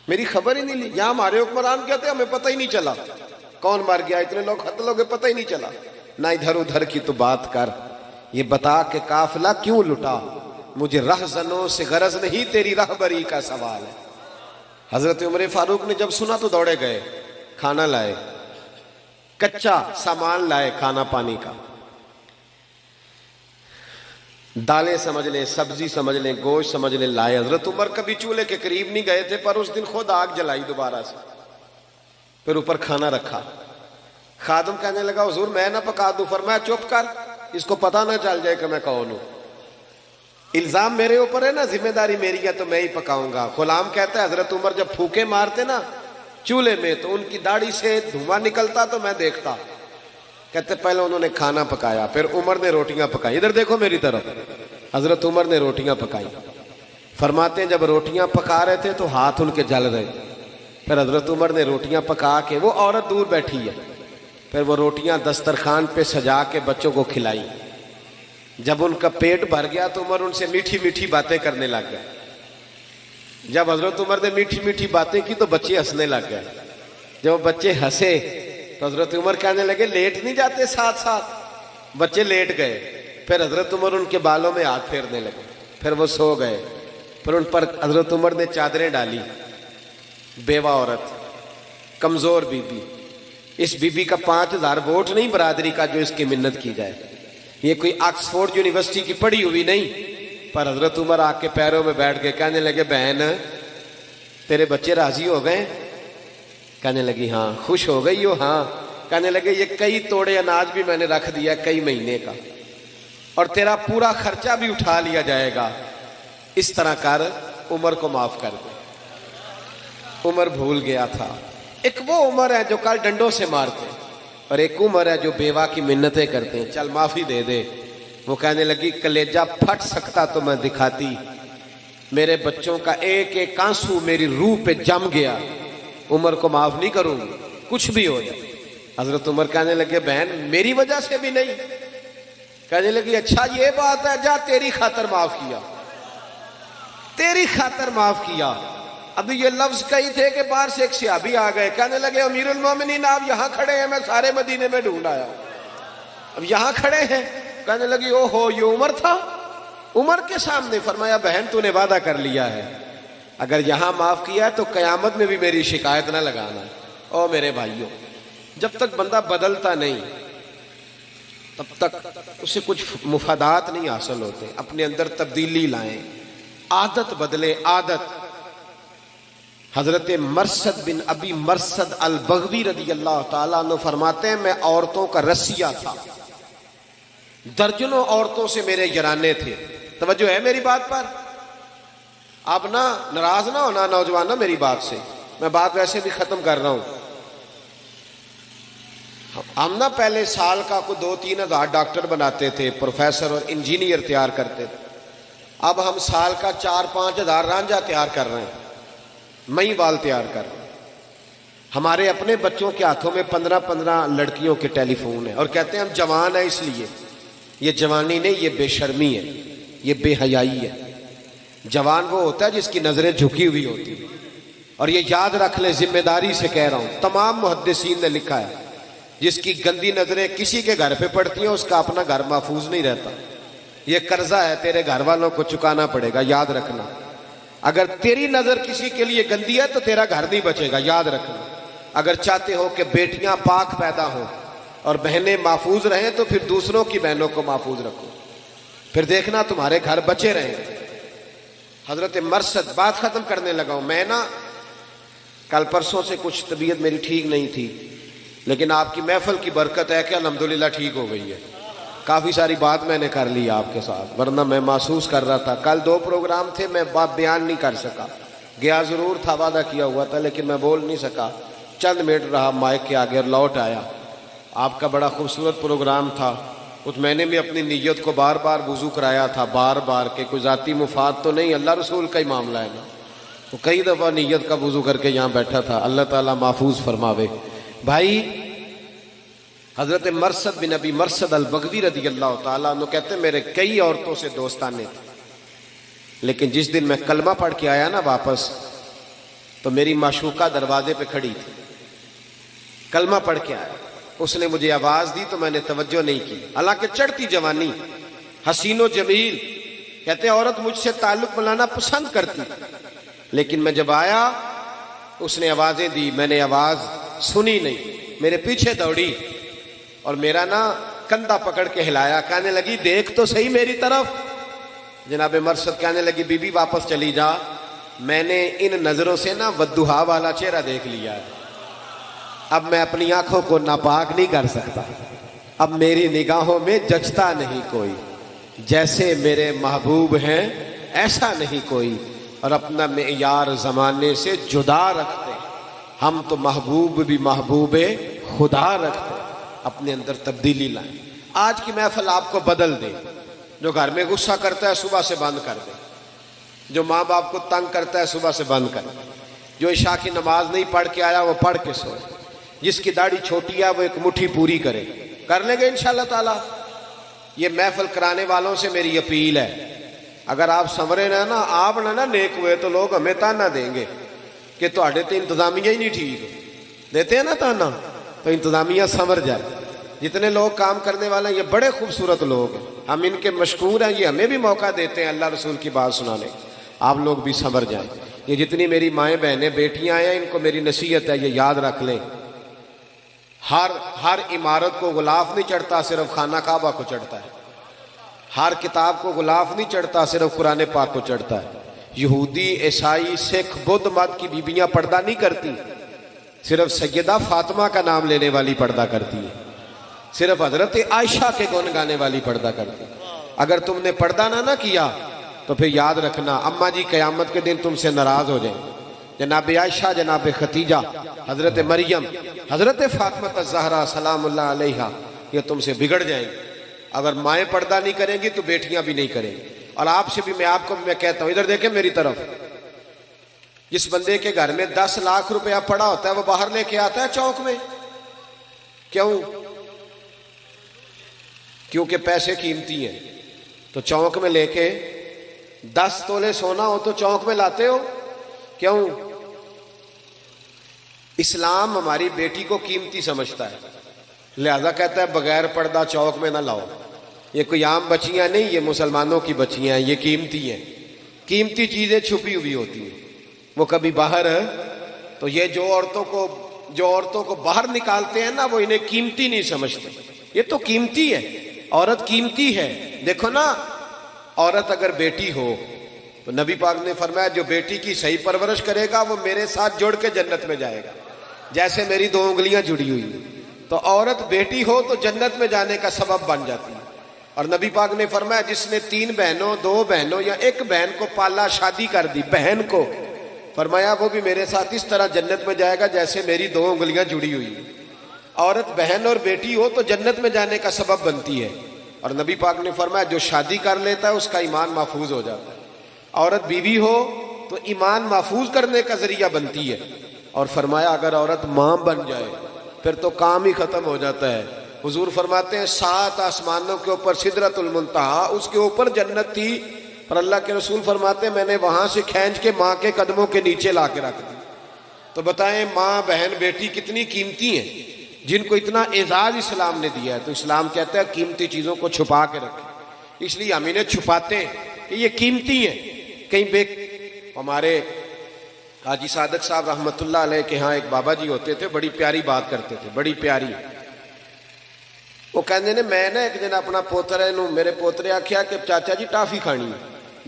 میری خبر ہی نہیں لی. یہاں ہمارے حکمران کہتے ہمیں پتہ ہی نہیں چلا کون مر گیا, اتنے لوگ قتل ہو گئے پتہ ہی نہیں چلا. نہ ادھر ادھر کی تو بات کر, یہ بتا کہ قافلہ کیوں لٹا, مجھے رہزنوں سے غرض نہیں تیری راہبری کا سوال ہے. حضرت عمر فاروق نے جب سنا تو دوڑے گئے, کھانا لائے, کچا سامان لائے کھانا پانی کا, دالیں سمجھ لیں, سبزی سمجھ لیں, گوشت سمجھ لیں, لائے. حضرت عمر کبھی چولہے کے قریب نہیں گئے تھے, پر اس دن خود آگ جلائی دوبارہ سے, پھر اوپر کھانا رکھا. خادم کہنے لگا حضور میں نہ پکا دوں. فرمایا چپ کر, اس کو پتہ نہ چل جائے کہ میں کون ہوں, الزام میرے اوپر ہے نا, ذمہ داری میری ہے تو میں ہی پکاؤں گا. غلام کہتا ہے حضرت عمر جب پھوکے مارتے نا چولہے میں تو ان کی داڑھی سے دھواں نکلتا تو میں دیکھتا. کہتے پہلے انہوں نے کھانا پکایا, پھر عمر نے روٹیاں پکائی. ادھر دیکھو میری طرف, حضرت عمر نے روٹیاں پکائی. فرماتے ہیں جب روٹیاں پکا رہے تھے تو ہاتھ ان کے جل رہے, پھر حضرت عمر نے روٹیاں پکا کے, وہ عورت دور بیٹھی ہے, پھر وہ روٹیاں دسترخوان پہ سجا کے بچوں کو کھلائی. جب ان کا پیٹ بھر گیا تو عمر ان سے میٹھی میٹھی باتیں کرنے لگ گئے. جب حضرت عمر نے میٹھی میٹھی باتیں کی تو بچے ہنسنے لگ گئے. جب بچے ہنسے تو حضرت عمر کہنے لگے لیٹ نہیں جاتے ساتھ ساتھ؟ بچے لیٹ گئے. پھر حضرت عمر ان کے بالوں میں ہاتھ پھیرنے لگے, پھر وہ سو گئے. پھر ان پر حضرت عمر نے چادریں ڈالی. بیوہ عورت, کمزور بی بی, اس بی بی کا 5000 ووٹ نہیں برادری کا جو اس کی منت کی جائے. یہ کوئی آکسفورڈ یونیورسٹی کی پڑھی ہوئی نہیں. پر حضرت عمر آ کے پیروں میں بیٹھ گئے. کہنے لگے بہن تیرے بچے راضی ہو گئے؟ کہنے لگی ہاں. خوش ہو گئی ہو؟ ہاں. کہنے لگے یہ کئی توڑے اناج بھی میں نے رکھ دیا کئی مہینے کا, اور تیرا پورا خرچہ بھی اٹھا لیا جائے گا. اس طرح کر عمر کو معاف کر دے. عمر بھول گیا تھا. ایک وہ عمر ہے جو کل ڈنڈوں سے مارتے, اور ایک عمر ہے جو بیوہ کی منتیں کرتے ہیں, چل معافی دے دے. وہ کہنے لگی کلیجہ پھٹ سکتا تو میں دکھاتی, میرے بچوں کا ایک ایک آنسو میری روح پہ جم گیا، عمر کو معاف نہیں کروں گی کچھ بھی ہو جائے۔ حضرت عمر کہنے لگے بہن میری وجہ سے بھی نہیں؟ کہنے لگی اچھا یہ بات ہے، جا تیری خاطر معاف کیا، تیری خاطر معاف کیا۔ ابھی یہ لفظ کہی تھے کہ باہر سے ایک صحابی آ گئے، کہنے لگے امیر المومنین آپ یہاں کھڑے ہیں، میں سارے مدینے میں ڈھونڈ آیا، اب یہاں کھڑے ہیں۔ کہنے لگی او ہو یہ عمر تھا؟ عمر کے سامنے؟ فرمایا بہن تو نے وعدہ کر لیا ہے، اگر یہاں معاف کیا تو قیامت میں بھی میری شکایت نہ لگانا۔ او میرے بھائیوں، جب تک بندہ بدلتا نہیں تب تک اسے کچھ مفادات نہیں حاصل ہوتے۔ اپنے اندر تبدیلی لائیں، عادت بدلے، عادت۔ حضرت مرثد بن ابی مرثد البغوی رضی اللہ تعالیٰ عنہ فرماتے ہیں میں عورتوں کا رسیہ تھا، درجنوں عورتوں سے میرے یرانے تھے۔ توجہ ہے میری بات پر؟ آپ نہ ناراض نہ ہونا نوجوان نہ میری بات سے، میں بات ویسے بھی ختم کر رہا ہوں۔ ہم نہ پہلے سال کا کو 2-3 ہزار ڈاکٹر بناتے تھے، پروفیسر اور انجینئر تیار کرتے تھے، اب ہم سال کا 4-5 ہزار رانجھا تیار کر رہے ہیں، مئی وال تیار کر رہے ہیں۔ ہمارے اپنے بچوں کے ہاتھوں میں 15 لڑکیوں کے ٹیلی فون ہیں اور کہتے ہیں ہم جوان ہیں اس لیے۔ یہ جوانی نہیں، یہ بے شرمی ہے، یہ بے حیائی ہے۔ جوان وہ ہوتا ہے جس کی نظریں جھکی ہوئی ہوتی ہیں، اور یہ یاد رکھ لیں، ذمہ داری سے کہہ رہا ہوں، تمام محدثین نے لکھا ہے جس کی گندی نظریں کسی کے گھر پہ پڑتی ہیں اس کا اپنا گھر محفوظ نہیں رہتا۔ یہ قرضہ ہے، تیرے گھر والوں کو چکانا پڑے گا، یاد رکھنا۔ اگر تیری نظر کسی کے لیے گندی ہے تو تیرا گھر نہیں بچے گا، یاد رکھنا۔ اگر چاہتے ہو کہ بیٹیاں پاک پیدا ہوں اور بہنیں محفوظ رہیں تو پھر دوسروں کی بہنوں کو محفوظ رکھو، پھر دیکھنا تمہارے گھر بچے رہیں۔ حضرت مرثد، بات ختم کرنے لگا ہوں میں نا، کل پرسوں سے کچھ طبیعت میری ٹھیک نہیں تھی، لیکن آپ کی محفل کی برکت ہے کہ الحمدللہ ٹھیک ہو گئی ہے۔ کافی ساری بات میں نے کر لی آپ کے ساتھ، ورنہ میں محسوس کر رہا تھا، کل 2 پروگرام تھے، میں بات بیان نہیں کر سکا، گیا ضرور تھا، وعدہ کیا ہوا تھا، لیکن میں بول نہیں سکا، چند منٹ رہا مائک کے آگے اور لوٹ آیا۔ آپ کا بڑا خوبصورت پروگرام تھا، اس میں نے بھی اپنی نیت کو بار بار وضو کرایا تھا، بار بار، کہ کوئی ذاتی مفاد تو نہیں، اللہ رسول کا ہی معاملہ ہے نا۔ تو کئی دفعہ نیت کا وضو کر کے یہاں بیٹھا تھا، اللہ تعالیٰ محفوظ فرماوے۔ بھائی حضرت مرثد بن ابی مرثد البغوی رضی اللہ تعالیٰ عنہ کہتے ہیں میرے کئی عورتوں سے دوستانے تھے، لیکن جس دن میں کلمہ پڑھ کے آیا نا واپس، تو میری معشوقہ دروازے پہ کھڑی تھی، کلمہ پڑھ کے آیا، اس نے مجھے آواز دی تو میں نے توجہ نہیں کی، حالانکہ چڑھتی جوانی، حسین و جمیل، کہتے ہیں عورت مجھ سے تعلق بنانا پسند کرتی، لیکن میں جب آیا اس نے آوازیں دی، میں نے آواز سنی نہیں، میرے پیچھے دوڑی اور میرا نا کندھا پکڑ کے ہلایا، کہنے لگی دیکھ تو صحیح میری طرف۔ جناب مرثد کہنے لگی بی بی واپس چلی جا، میں نے ان نظروں سے نا والضحیٰ والا چہرہ دیکھ لیا ہے، اب میں اپنی آنکھوں کو ناپاک نہیں کر سکتا، اب میری نگاہوں میں جچتا نہیں کوئی، جیسے میرے محبوب ہیں ایسا نہیں کوئی، اور اپنا معیار زمانے سے جدا رکھتے، ہم تو محبوب بھی محبوب خدا رکھتے، اپنے اندر تبدیلی لائیں۔ آج کی محفل آپ کو بدل دے، جو گھر میں غصہ کرتا ہے صبح سے بند کر دے، جو ماں باپ کو تنگ کرتا ہے صبح سے بند کر دے، جو عشاء کی نماز نہیں پڑھ کے آیا وہ پڑھ کے سوئے، جس کی داڑھی چھوٹی ہے وہ ایک مٹھی پوری کرے، کر لیں گے انشاءاللہ تعالی۔ یہ محفل کرانے والوں سے میری اپیل ہے، اگر آپ سنورے نہ نا، آپ نہ نیک ہوئے تو لوگ ہمیں تانا دیں گے کہ تہاڈے تے انتظامیہ ہی نہیں ٹھیک، دیتے ہیں نا تانا، تو انتظامیہ سنور جائے۔ جتنے لوگ کام کرنے والے ہیں یہ بڑے خوبصورت لوگ ہیں، ہم ان کے مشکور ہیں، یہ ہمیں بھی موقع دیتے ہیں اللہ رسول کی بات سنانے، آپ لوگ بھی سنور جائیں۔ یہ جتنی میری مائیں بہنیں بیٹیاں ہیں ان کو میری نصیحت ہے، یہ یاد رکھ لیں، ہر عمارت کو غلاف نہیں چڑھتا، صرف خانہ کعبہ کو چڑھتا ہے، ہر کتاب کو غلاف نہیں چڑھتا، صرف قرآن پاک کو چڑھتا ہے۔ یہودی، عیسائی، سکھ، بدھ مت کی بیویاں پردہ نہیں کرتی، صرف سیدہ فاطمہ کا نام لینے والی پردہ کرتی ہے، صرف حضرت عائشہ کے گن گانے والی پردہ کرتی ہے۔ اگر تم نے پردہ نہ کیا تو پھر یاد رکھنا اماں جی قیامت کے دن تم سے ناراض ہو جائیں، جناب عائشہ، جناب خدیجہ، حضرت مریم، حضرت فاطمہ الزہرا سلام اللہ علیہا، یہ تم سے بگڑ جائیں۔ اگر مائیں پردہ نہیں کریں گی تو بیٹیاں بھی نہیں کریں گی۔ اور آپ سے بھی میں کہتا ہوں، ادھر دیکھیں میری طرف، جس بندے کے گھر میں 10 لاکھ روپیہ پڑا ہوتا ہے وہ باہر لے کے آتا ہے چوک میں؟ کیوں؟ کیونکہ پیسے قیمتی ہیں، تو چوک میں لے کے 10 تولے سونا ہو تو چوک میں لاتے ہو؟ کیوں؟ اسلام ہماری بیٹی کو قیمتی سمجھتا ہے، لہذا کہتا ہے بغیر پردہ چوک میں نہ لاؤ، یہ کوئی عام بچیاں نہیں، یہ مسلمانوں کی بچیاں ہیں، یہ قیمتی ہیں، قیمتی چیزیں چھپی ہوئی ہوتی ہیں، وہ کبھی باہر ہے تو یہ جو عورتوں کو باہر نکالتے ہیں نا، وہ انہیں قیمتی نہیں سمجھتے، یہ تو قیمتی ہے، عورت قیمتی ہے۔ دیکھو نا، عورت اگر بیٹی ہو تو نبی پاک نے فرمایا جو بیٹی کی صحیح پرورش کرے گا وہ میرے ساتھ جڑ کے جنت میں جائے گا، جیسے میری 2 انگلیاں جڑی ہوئی ہیں۔ تو عورت بیٹی ہو تو جنت میں جانے کا سبب بن جاتی ہے۔ اور نبی پاک نے فرمایا جس نے 3 بہنوں، 2 بہنوں یا 1 بہن کو پالا، شادی کر دی بہن کو، فرمایا وہ بھی میرے ساتھ اس طرح جنت میں جائے گا جیسے میری 2 انگلیاں جڑی ہوئی ہیں۔ عورت بہن اور بیٹی ہو تو جنت میں جانے کا سبب بنتی ہے۔ اور نبی پاک نے فرمایا جو شادی کر لیتا ہے اس کا ایمان محفوظ ہو جاتا ہے۔ عورت بیوی ہو تو ایمان محفوظ کرنے کا ذریعہ بنتی ہے۔ اور فرمایا اگر عورت ماں بن جائے پھر تو کام ہی ختم ہو جاتا ہے۔ حضور فرماتے ہیں 7 آسمانوں کے اوپر سدرۃ المنتہا، اس کے اوپر جنت تھی، اور اللہ کے رسول فرماتے ہیں میں نے وہاں سے کھینچ کے ماں کے قدموں کے نیچے لا کے رکھ دی۔ تو بتائیں ماں، بہن، بیٹی کتنی قیمتی ہیں، جن کو اتنا اعزاز اسلام نے دیا ہے۔ تو اسلام کہتا ہے قیمتی چیزوں کو چھپا کے رکھیں، اس لیے ہم انہیں چھپاتے ہیں کہ یہ قیمتی ہیں۔ ہمارے حاجی صادق صاحب رحمۃ اللہ علیہ کے ہاں ایک بابا جی ہوتے تھے، بڑی پیاری بات کرتے تھے، بڑی پیاری۔ وہ کہتے ہیں میں ایک دن اپنا پوترے نو، میرے پوترے آخیا کہ چاچا جی ٹافی کھانی ہے،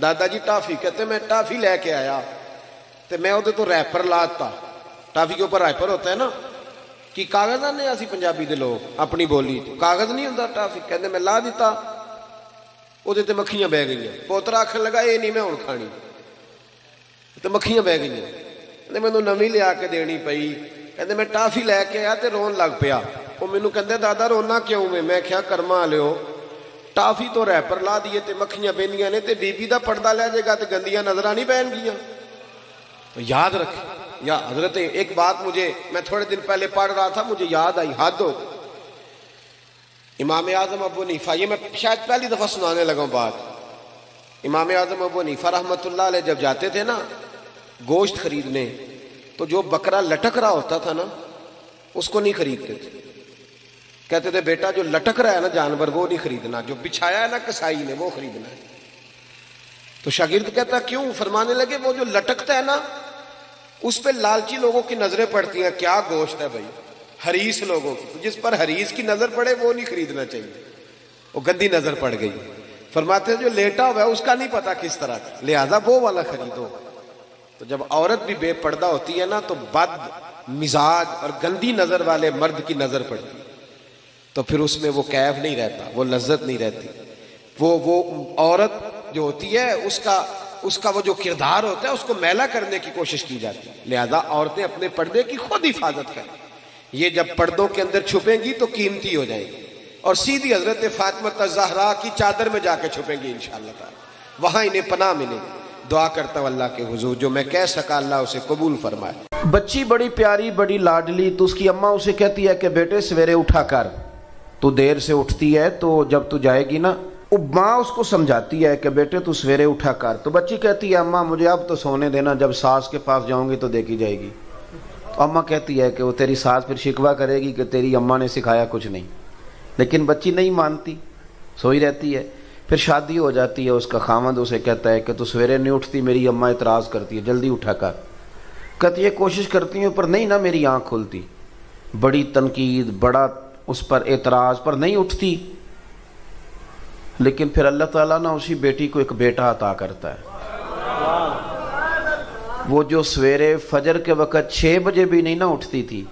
دادا جی ٹافی، کہتے میں ٹافی لے کے آیا تو میں وہ تو ریپر لاتا، ٹافی کے اوپر ریپر ہوتا ہے نا، کہ کاغذ آنے اسی پنجابی دے لوگ اپنی بولی تو کاغذ نہیں ہوتا ٹافی، کہتے میں لا دیتا، وہ مکھیاں بہ گئی، پوترا آخر لگا یہ نہیں میں ہوں کھانی، تو مکھیاں بہ گئی، کہتے مینوں نویں لیا کے دینی پئی، کہتے میں ٹافی لے کے آیا تو رون لگ پیا، وہ مینوں کہتے دادا رونا کیوں میں کیا کرما لو، ٹافی تو ریپر لا دیے تے مکھیاں بہندیاں نے تے بی بی دا پردہ لے جائے گا تے گندیاں نظراں نہیں پہن گیاں۔ تو یاد رکھیں، یا حضرت ایک بات میں تھوڑے دن پہلے پڑھ رہا تھا، مجھے یاد آئی، حد ہو، امام اعظم ابو حنیفہ، یہ میں شاید پہلی دفعہ سنانے لگا ہوں بات، امام اعظم ابو حنیفہ رحمۃ اللہ علیہ جب جاتے تھے نا گوشت خریدنے، تو جو بکرا لٹک رہا ہوتا تھا نا اس کو نہیں خریدتے تھے، کہتے تھے بیٹا جو لٹک رہا ہے نا جانور وہ نہیں خریدنا، جو بچھایا ہے نا کسائی نے وہ خریدنا ہے۔ تو شاگرد کہتا کیوں؟ فرمانے لگے وہ جو لٹکتا ہے نا اس پہ لالچی لوگوں کی نظریں پڑتی ہیں، کیا گوشت ہے بھائی، حریص لوگوں کی، جس پر حریص کی نظر پڑے وہ نہیں خریدنا چاہیے، وہ گندی نظر پڑ گئی۔ فرماتے ہیں جو لیٹا ہوا ہے اس کا نہیں پتا کس طرح، لہذا وہ والا خریدو۔ تو جب عورت بھی بے پردہ ہوتی ہے نا تو بد مزاج اور گندی نظر والے مرد کی نظر پڑتی، تو پھر اس میں وہ کیف نہیں رہتا، وہ لذت نہیں رہتی، وہ عورت جو ہوتی ہے اس کا وہ جو کردار ہوتا ہے اس کو میلا کرنے کی کوشش کی جاتی ہے۔ لہذا عورتیں اپنے پردے کی خود حفاظت کریں، یہ جب پردوں کے اندر چھپیں گی تو قیمتی ہو جائیں گی، اور سیدھی حضرت فاطمہ الزہرا کی چادر میں جا کے چھپیں گی انشاءاللہ تعالی، وہاں انہیں پناہ ملے گی۔ دعا کرتا ہوں اللہ کے حضور جو میں کہہ سکا اللہ اسے قبول فرمائے۔ بچی بڑی پیاری، بڑی لاڈلی، تو اس کی اماں اسے کہتی ہے کہ بیٹے سویرے اٹھا کر، تو دیر سے اٹھتی ہے تو جب تو جائے گی نا، ماں اس کو سمجھاتی ہے کہ بیٹے تو سویرے اٹھا کر، تو بچی کہتی ہے اماں مجھے اب تو سونے دینا، جب ساس کے پاس جاؤں گی تو دیکھی جائے گی۔ تو اماں کہتی ہے کہ وہ تیری ساس پھر شکوہ کرے گی کہ تیری اماں نے سکھایا کچھ نہیں، لیکن بچی نہیں مانتی، سوئی رہتی ہے۔ پھر شادی ہو جاتی ہے، اس کا خامند اسے کہتا ہے کہ تو سویرے نہیں اٹھتی، میری اماں اعتراض کرتی ہے جلدی اٹھا کر، کہتی ہے کوشش کرتی ہوں پر نہیں نا میری آنکھ کھلتی، بڑی تنقید، بڑا اس پر اعتراض، پر نہیں اٹھتی۔ لیکن پھر اللہ تعالیٰ نا اسی بیٹی کو ایک بیٹا عطا کرتا ہے، وہ جو سویرے فجر کے وقت 6 بجے بھی نہیں نہ اٹھتی تھی،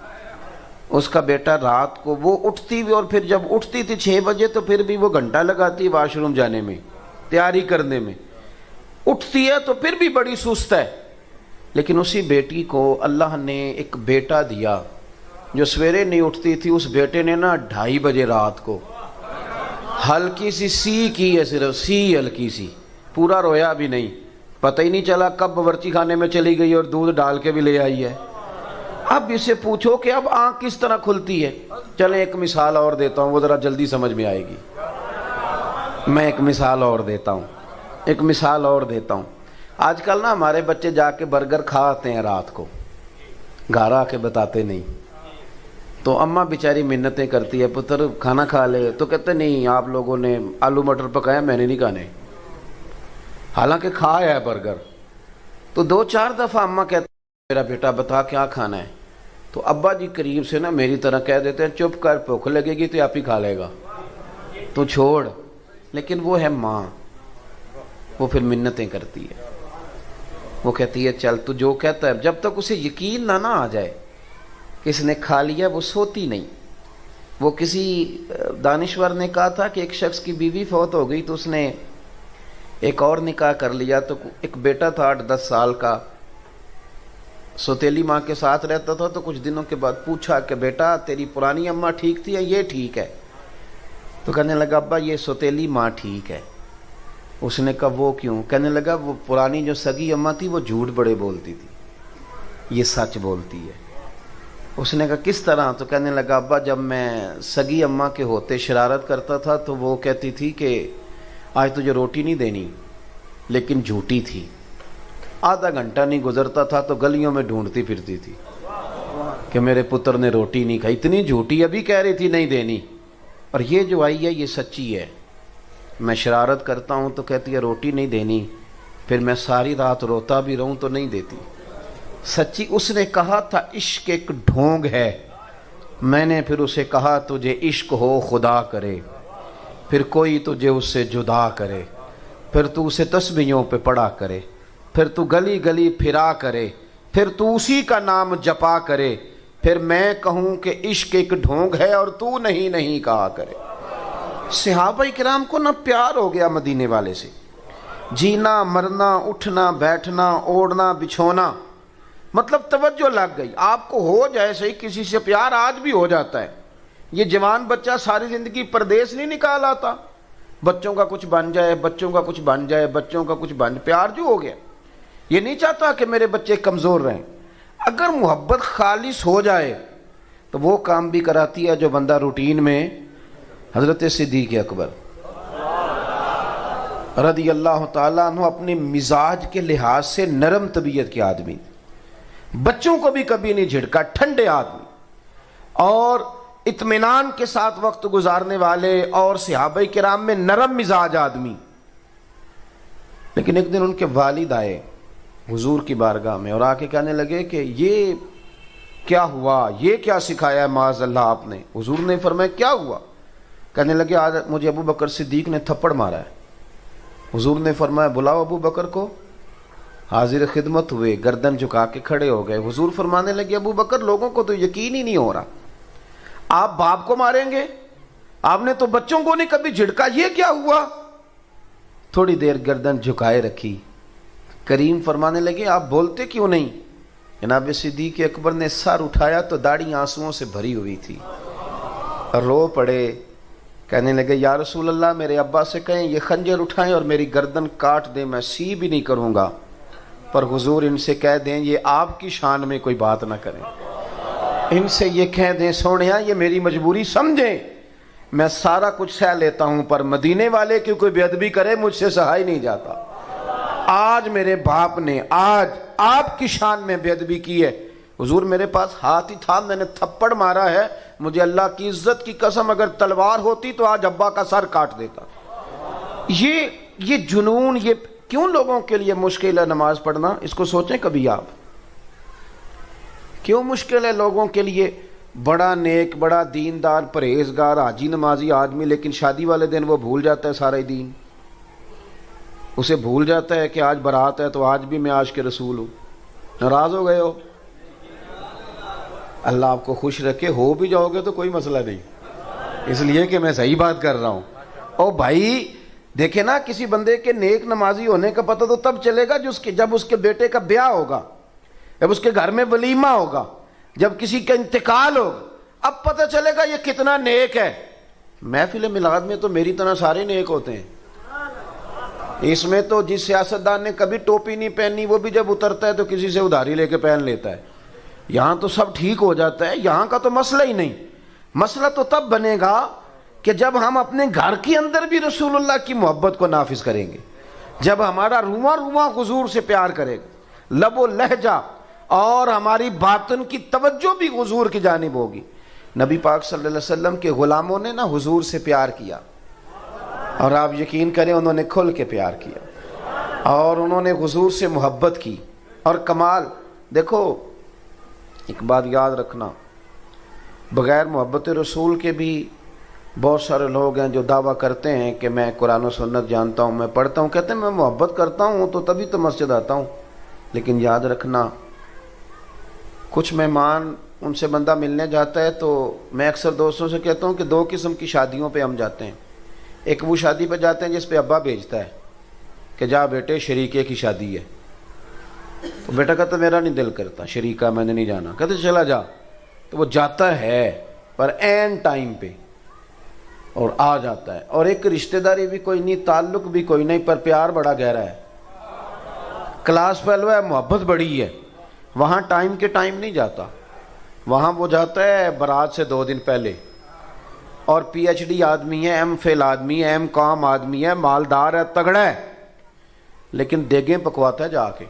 اس کا بیٹا رات کو وہ اٹھتی بھی، اور پھر جب اٹھتی تھی 6 بجے تو پھر بھی وہ گھنٹہ لگاتی واش روم جانے میں، تیاری کرنے میں، اٹھتی ہے تو پھر بھی بڑی سست ہے، لیکن اسی بیٹی کو اللہ نے ایک بیٹا دیا جو سویرے نہیں اٹھتی تھی، اس بیٹے نے نا 2:30 بجے رات کو ہلکی سی کی ہے، صرف سی ہلکی سی پورا رویا بھی نہیں، پتہ ہی نہیں چلا کب باورچی خانے میں چلی گئی اور دودھ ڈال کے بھی لے آئی ہے۔ اب اسے پوچھو کہ اب آنکھ کس طرح کھلتی ہے؟ چلیں ایک مثال اور دیتا ہوں، وہ ذرا جلدی سمجھ میں آئے گی۔ میں ایک مثال اور دیتا ہوں۔ آج کل نا ہمارے بچے جا کے برگر کھا آتے ہیں رات کو، گھر آ کے بتاتے نہیں، تو اماں بیچاری منتیں کرتی ہے پتر کھانا کھا لے، تو کہتے نہیں آپ لوگوں نے آلو مٹر پکایا، میں نے نہیں کھانے، حالانکہ کھایا ہے برگر۔ تو 2-4 دفعہ اماں کہتے ہیں میرا بیٹا بتا کیا کھانا ہے، تو ابا جی قریب سے نا میری طرح کہہ دیتے ہیں چپ کر، بھوک لگے گی تو آپ ہی کھا لے گا، تو چھوڑ۔ لیکن وہ ہے ماں، وہ پھر منتیں کرتی ہے، وہ کہتی ہے چل تو جو کہتا ہے، جب تک اسے یقین نہ آ جائے کہ اس نے کھا لیا وہ سوتی نہیں۔ وہ کسی دانشور نے کہا تھا کہ ایک شخص کی بیوی فوت ہو گئی تو اس نے ایک اور نکاح کر لیا، تو ایک بیٹا تھا 8-10 سال کا، سوتیلی ماں کے ساتھ رہتا تھا، تو کچھ دنوں کے بعد پوچھا کہ بیٹا تیری پرانی اماں ٹھیک تھی یا یہ ٹھیک ہے؟ تو کہنے لگا ابا یہ سوتیلی ماں ٹھیک ہے۔ اس نے کہا وہ کیوں؟ کہنے لگا وہ پرانی جو سگی اماں تھی وہ جھوٹ بڑے بولتی تھی، یہ سچ بولتی ہے۔ اس نے کہا کس طرح؟ تو کہنے لگا ابا جب میں سگی اماں کے ہوتے شرارت کرتا تھا تو وہ کہتی تھی کہ آج تجھے روٹی نہیں دینی، لیکن جھوٹی تھی، آدھا گھنٹہ نہیں گزرتا تھا تو گلیوں میں ڈھونڈتی پھرتی تھی کہ میرے پتر نے روٹی نہیں کھائی، اتنی جھوٹی، ابھی کہہ رہی تھی نہیں دینی، اور یہ جو آئی ہے یہ سچی ہے۔ میں شرارت کرتا ہوں تو کہتی ہے روٹی نہیں دینی، پھر میں ساری رات روتا بھی رہوں تو نہیں دیتی، سچی۔ اس نے کہا تھا عشق ایک ڈھونگ ہے، میں نے پھر اسے کہا تجھے عشق ہو خدا کرے، پھر کوئی تجھے اس سے جدا کرے، پھر تو اسے تسبیحوں پہ پڑھا کرے، پھر تو گلی گلی پھرا کرے، پھر تو اسی کا نام جپا کرے، پھر میں کہوں کہ عشق ایک ڈھونگ ہے اور تو نہیں کہا کرے۔ صحابہ کرام کو نہ پیار ہو گیا مدینے والے سے، جینا مرنا اٹھنا بیٹھنا اوڑھنا بچھونا، مطلب توجہ لگ گئی۔ آپ کو ہو جائے صحیح کسی سے پیار، آج بھی ہو جاتا ہے، یہ جوان بچہ ساری زندگی پردیس نہیں نکال آتا، بچوں کا کچھ بن جائے، بچوں کا کچھ بن جائے، بچوں کا کچھ بن، پیار جو ہو گیا، یہ نہیں چاہتا کہ میرے بچے کمزور رہیں۔ اگر محبت خالص ہو جائے تو وہ کام بھی کراتی ہے جو بندہ روٹین میں۔ حضرت صدیق اکبر رضی اللہ تعالیٰ عنہ اپنے مزاج کے لحاظ سے نرم طبیعت کے آدمی، بچوں کو بھی کبھی نہیں جھڑکا، ٹھنڈے آدمی اور اطمینان کے ساتھ وقت گزارنے والے، اور صحابہ کرام میں نرم مزاج آدمی۔ لیکن ایک دن ان کے والد آئے حضور کی بارگاہ میں اور آ کے کہنے لگے کہ یہ کیا ہوا، یہ کیا سکھایا معاذ اللہ آپ نے؟ حضور نے فرمایا کیا ہوا؟ کہنے لگے آج مجھے ابو بکر صدیق نے تھپڑ مارا ہے۔ حضور نے فرمایا بلاؤ ابو بکر کو، حاضر خدمت ہوئے، گردن جھکا کے کھڑے ہو گئے۔ حضور فرمانے لگے ابو بکر لوگوں کو تو یقین ہی نہیں ہو رہا، آپ باپ کو ماریں گے؟ آپ نے تو بچوں کو نہیں کبھی جھڑکا، یہ کیا ہوا؟ تھوڑی دیر گردن جھکائے رکھی، کریم فرمانے لگے آپ بولتے کیوں نہیں؟ جناب صدیق اکبر نے سر اٹھایا تو داڑھی آنسوؤں سے بھری ہوئی تھی، رو پڑے، کہنے لگے یا رسول اللہ میرے ابا سے کہیں یہ خنجر اٹھائیں اور میری گردن کاٹ دیں، میں سی بھی نہیں کروں گا، پر حضور ان سے کہہ دیں یہ آپ کی شان میں کوئی بات نہ کریں، ان سے یہ کہہ دیں سونیا یہ میری مجبوری سمجھیں، میں سارا کچھ سہ لیتا ہوں، پر مدینے والے کی کوئی بے ادبی کرے مجھ سے سہا ہی نہیں جاتا۔ آج میرے باپ نے آج آپ کی شان میں بے ادبی کی ہے، حضور میرے پاس ہاتھ ہی تھا، میں نے تھپڑ مارا ہے، مجھے اللہ کی عزت کی قسم اگر تلوار ہوتی تو آج ابا کا سر کاٹ دیتا۔ یہ جنون، یہ کیوں لوگوں کے لیے مشکل ہے نماز پڑھنا؟ اس کو سوچیں کبھی آپ، کیوں مشکل ہے لوگوں کے لیے؟ بڑا نیک، بڑا دیندار، پرہیزگار، حاجی نمازی آدمی، لیکن شادی والے دن وہ بھول جاتا ہے سارا دین، اسے بھول جاتا ہے کہ آج برات ہے تو آج بھی میں عاشق رسول ہوں۔ ناراض ہو گئے ہو؟ اللہ آپ کو خوش رکھے، ہو بھی جاؤ گے تو کوئی مسئلہ نہیں، اس لیے کہ میں صحیح بات کر رہا ہوں۔ او بھائی دیکھیں نا، کسی بندے کے نیک نمازی ہونے کا پتہ تو تب چلے گا جب اس کے بیٹے کا بیاہ ہوگا، جب اس کے گھر میں ولیمہ ہوگا، جب کسی کا انتقال ہوگا، اب پتہ چلے گا یہ کتنا نیک ہے۔ محفل میلاد میں تو میری طرح سارے نیک ہوتے ہیں، اس میں تو جس سیاستدان نے کبھی ٹوپی نہیں پہنی وہ بھی جب اترتا ہے تو کسی سے ادھاری لے کے پہن لیتا ہے. یہاں تو سب ٹھیک ہو جاتا ہے. یہاں کا تو مسئلہ ہی نہیں. مسئلہ تو تب بنے گا کہ جب ہم اپنے گھر کے اندر بھی رسول اللہ کی محبت کو نافذ کریں گے, جب ہمارا رواں رواں حضور سے پیار کرے گا, لب و لہجہ اور ہماری باطن کی توجہ بھی حضور کی جانب ہوگی. نبی پاک صلی اللہ علیہ وسلم کے غلاموں نے نا حضور سے پیار کیا, اور آپ یقین کریں انہوں نے کھل کے پیار کیا اور انہوں نے حضور سے محبت کی. اور کمال دیکھو, ایک بات یاد رکھنا, بغیر محبت رسول کے بھی بہت سارے لوگ ہیں جو دعویٰ کرتے ہیں کہ میں قرآن و سنت جانتا ہوں, میں پڑھتا ہوں, کہتے ہیں میں محبت کرتا ہوں تو تبھی تو مسجد آتا ہوں. لیکن یاد رکھنا, کچھ مہمان ان سے بندہ ملنے جاتا ہے تو میں اکثر دوستوں سے کہتا ہوں کہ دو قسم کی شادیوں پہ ہم جاتے ہیں. ایک وہ شادی پہ جاتے ہیں جس پہ ابا بھیجتا ہے کہ جا بیٹے شریکے کی شادی ہے, تو بیٹا کہتا میرا نہیں دل کرتا شریکہ, میں نے نہیں جانا. کہتے چلا جا, تو وہ جاتا ہے پر عین ٹائم پہ اور آ جاتا ہے. اور ایک رشتہ داری بھی کوئی نہیں, تعلق بھی کوئی نہیں, پر پیار بڑا گہرا ہے, کلاس پہلو ہے, محبت بڑی ہے. وہاں ٹائم کے ٹائم نہیں جاتا, وہاں وہ جاتا ہے برات سے 2 دن پہلے, اور پی ایچ ڈی آدمی ہے, ایم فل آدمی ہے, ایم کام آدمی ہے, مالدار ہے, تگڑا ہے, لیکن دیگیں پکواتا ہے جا کے,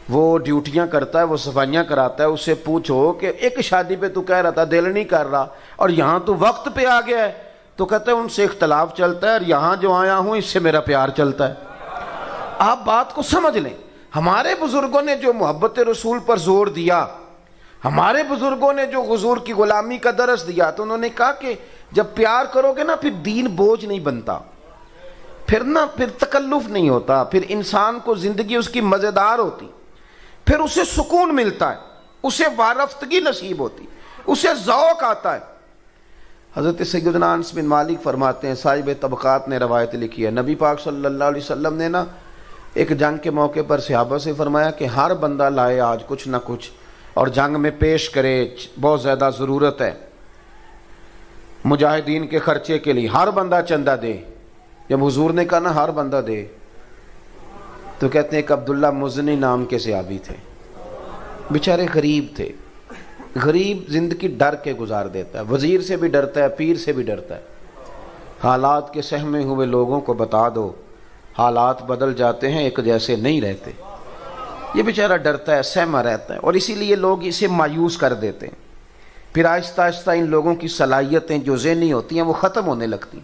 وہ ڈیوٹیاں کرتا ہے, وہ صفائیاں کراتا ہے. اس سے پوچھو کہ ایک شادی پہ تو کہہ رہا تھا دل نہیں کر رہا, اور یہاں تو وقت پہ آ گیا ہے, تو کہتا ہے ان سے اختلاف چلتا ہے, اور یہاں جو آیا ہوں اس سے میرا پیار چلتا ہے. آپ بات کو سمجھ لیں. ہمارے بزرگوں نے جو محبت رسول پر زور دیا, ہمارے بزرگوں نے جو حضور کی غلامی کا درس دیا, تو انہوں نے کہا کہ جب پیار کرو گے نا پھر دین بوجھ نہیں بنتا, پھر تکلف نہیں ہوتا, پھر انسان کو زندگی اس کی مزیدار ہوتی, پھر اسے سکون ملتا ہے, اسے وارفتگی نصیب ہوتی, اسے ذوق آتا ہے. حضرت سیدنا انس بن مالک فرماتے ہیں, صاحب طبقات نے روایت لکھی ہے, نبی پاک صلی اللہ علیہ وسلم نے نا ایک جنگ کے موقع پر صحابہ سے فرمایا کہ ہر بندہ لائے آج کچھ نہ کچھ اور جنگ میں پیش کرے, بہت زیادہ ضرورت ہے مجاہدین کے خرچے کے لیے, ہر بندہ چندہ دے. جب حضور نے کہا نا ہر بندہ دے, تو کہتے ہیں کہ عبداللہ مزنی نام کے صحابی تھے, بیچارے غریب تھے. غریب زندگی ڈر کے گزار دیتا ہے, وزیر سے بھی ڈرتا ہے, پیر سے بھی ڈرتا ہے. حالات کے سہمے ہوئے لوگوں کو بتا دو, حالات بدل جاتے ہیں, ایک جیسے نہیں رہتے. یہ بیچارہ ڈرتا ہے, سہما رہتا ہے, اور اسی لیے لوگ اسے مایوس کر دیتے ہیں. پھر آہستہ آہستہ ان لوگوں کی صلاحیتیں جو ذہنی ہوتی ہیں وہ ختم ہونے لگتی.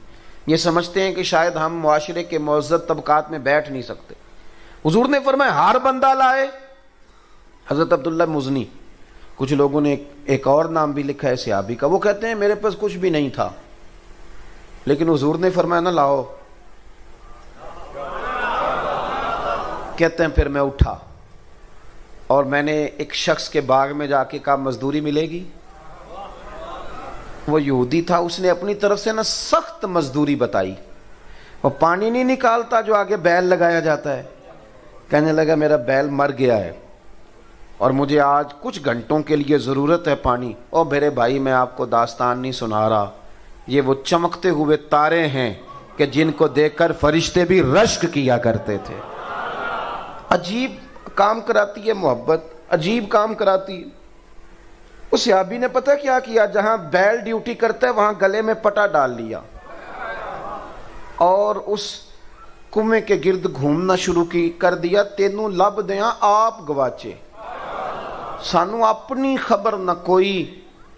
یہ سمجھتے ہیں کہ شاید ہم معاشرے کے معزز طبقات میں بیٹھ نہیں سکتے. حضور نے فرمایا ہر بندہ لائے. حضرت عبداللہ مزنی, کچھ لوگوں نے ایک اور نام بھی لکھا ہے صحابی کا, وہ کہتے ہیں میرے پاس کچھ بھی نہیں تھا, لیکن حضور نے فرمایا نہ لاؤ. کہتے ہیں پھر میں اٹھا اور میں نے ایک شخص کے باغ میں جا کے کہا مزدوری ملے گی. وہ یہودی تھا, اس نے اپنی طرف سے نا سخت مزدوری بتائی. وہ پانی نہیں نکالتا جو آگے بیل لگایا جاتا ہے. کہنے لگا میرا بیل مر گیا ہے اور مجھے آج کچھ گھنٹوں کے لیے ضرورت ہے پانی. او میرے بھائی میں آپ کو داستان نہیں سنا رہا, یہ وہ چمکتے ہوئے تارے ہیں کہ جن کو دیکھ کر فرشتے بھی رشک کیا کرتے تھے. عجیب کام کراتی ہے محبت, عجیب کام کراتی ہے. اس صحابی نے پتہ کیا کیا, جہاں بیل ڈیوٹی کرتا ہے وہاں گلے میں پٹا ڈال لیا اور اس کنویں کے گرد گھومنا شروع کر دیا. تینوں لب دیاں آپ گواچے, سانو اپنی خبر نہ کوئی,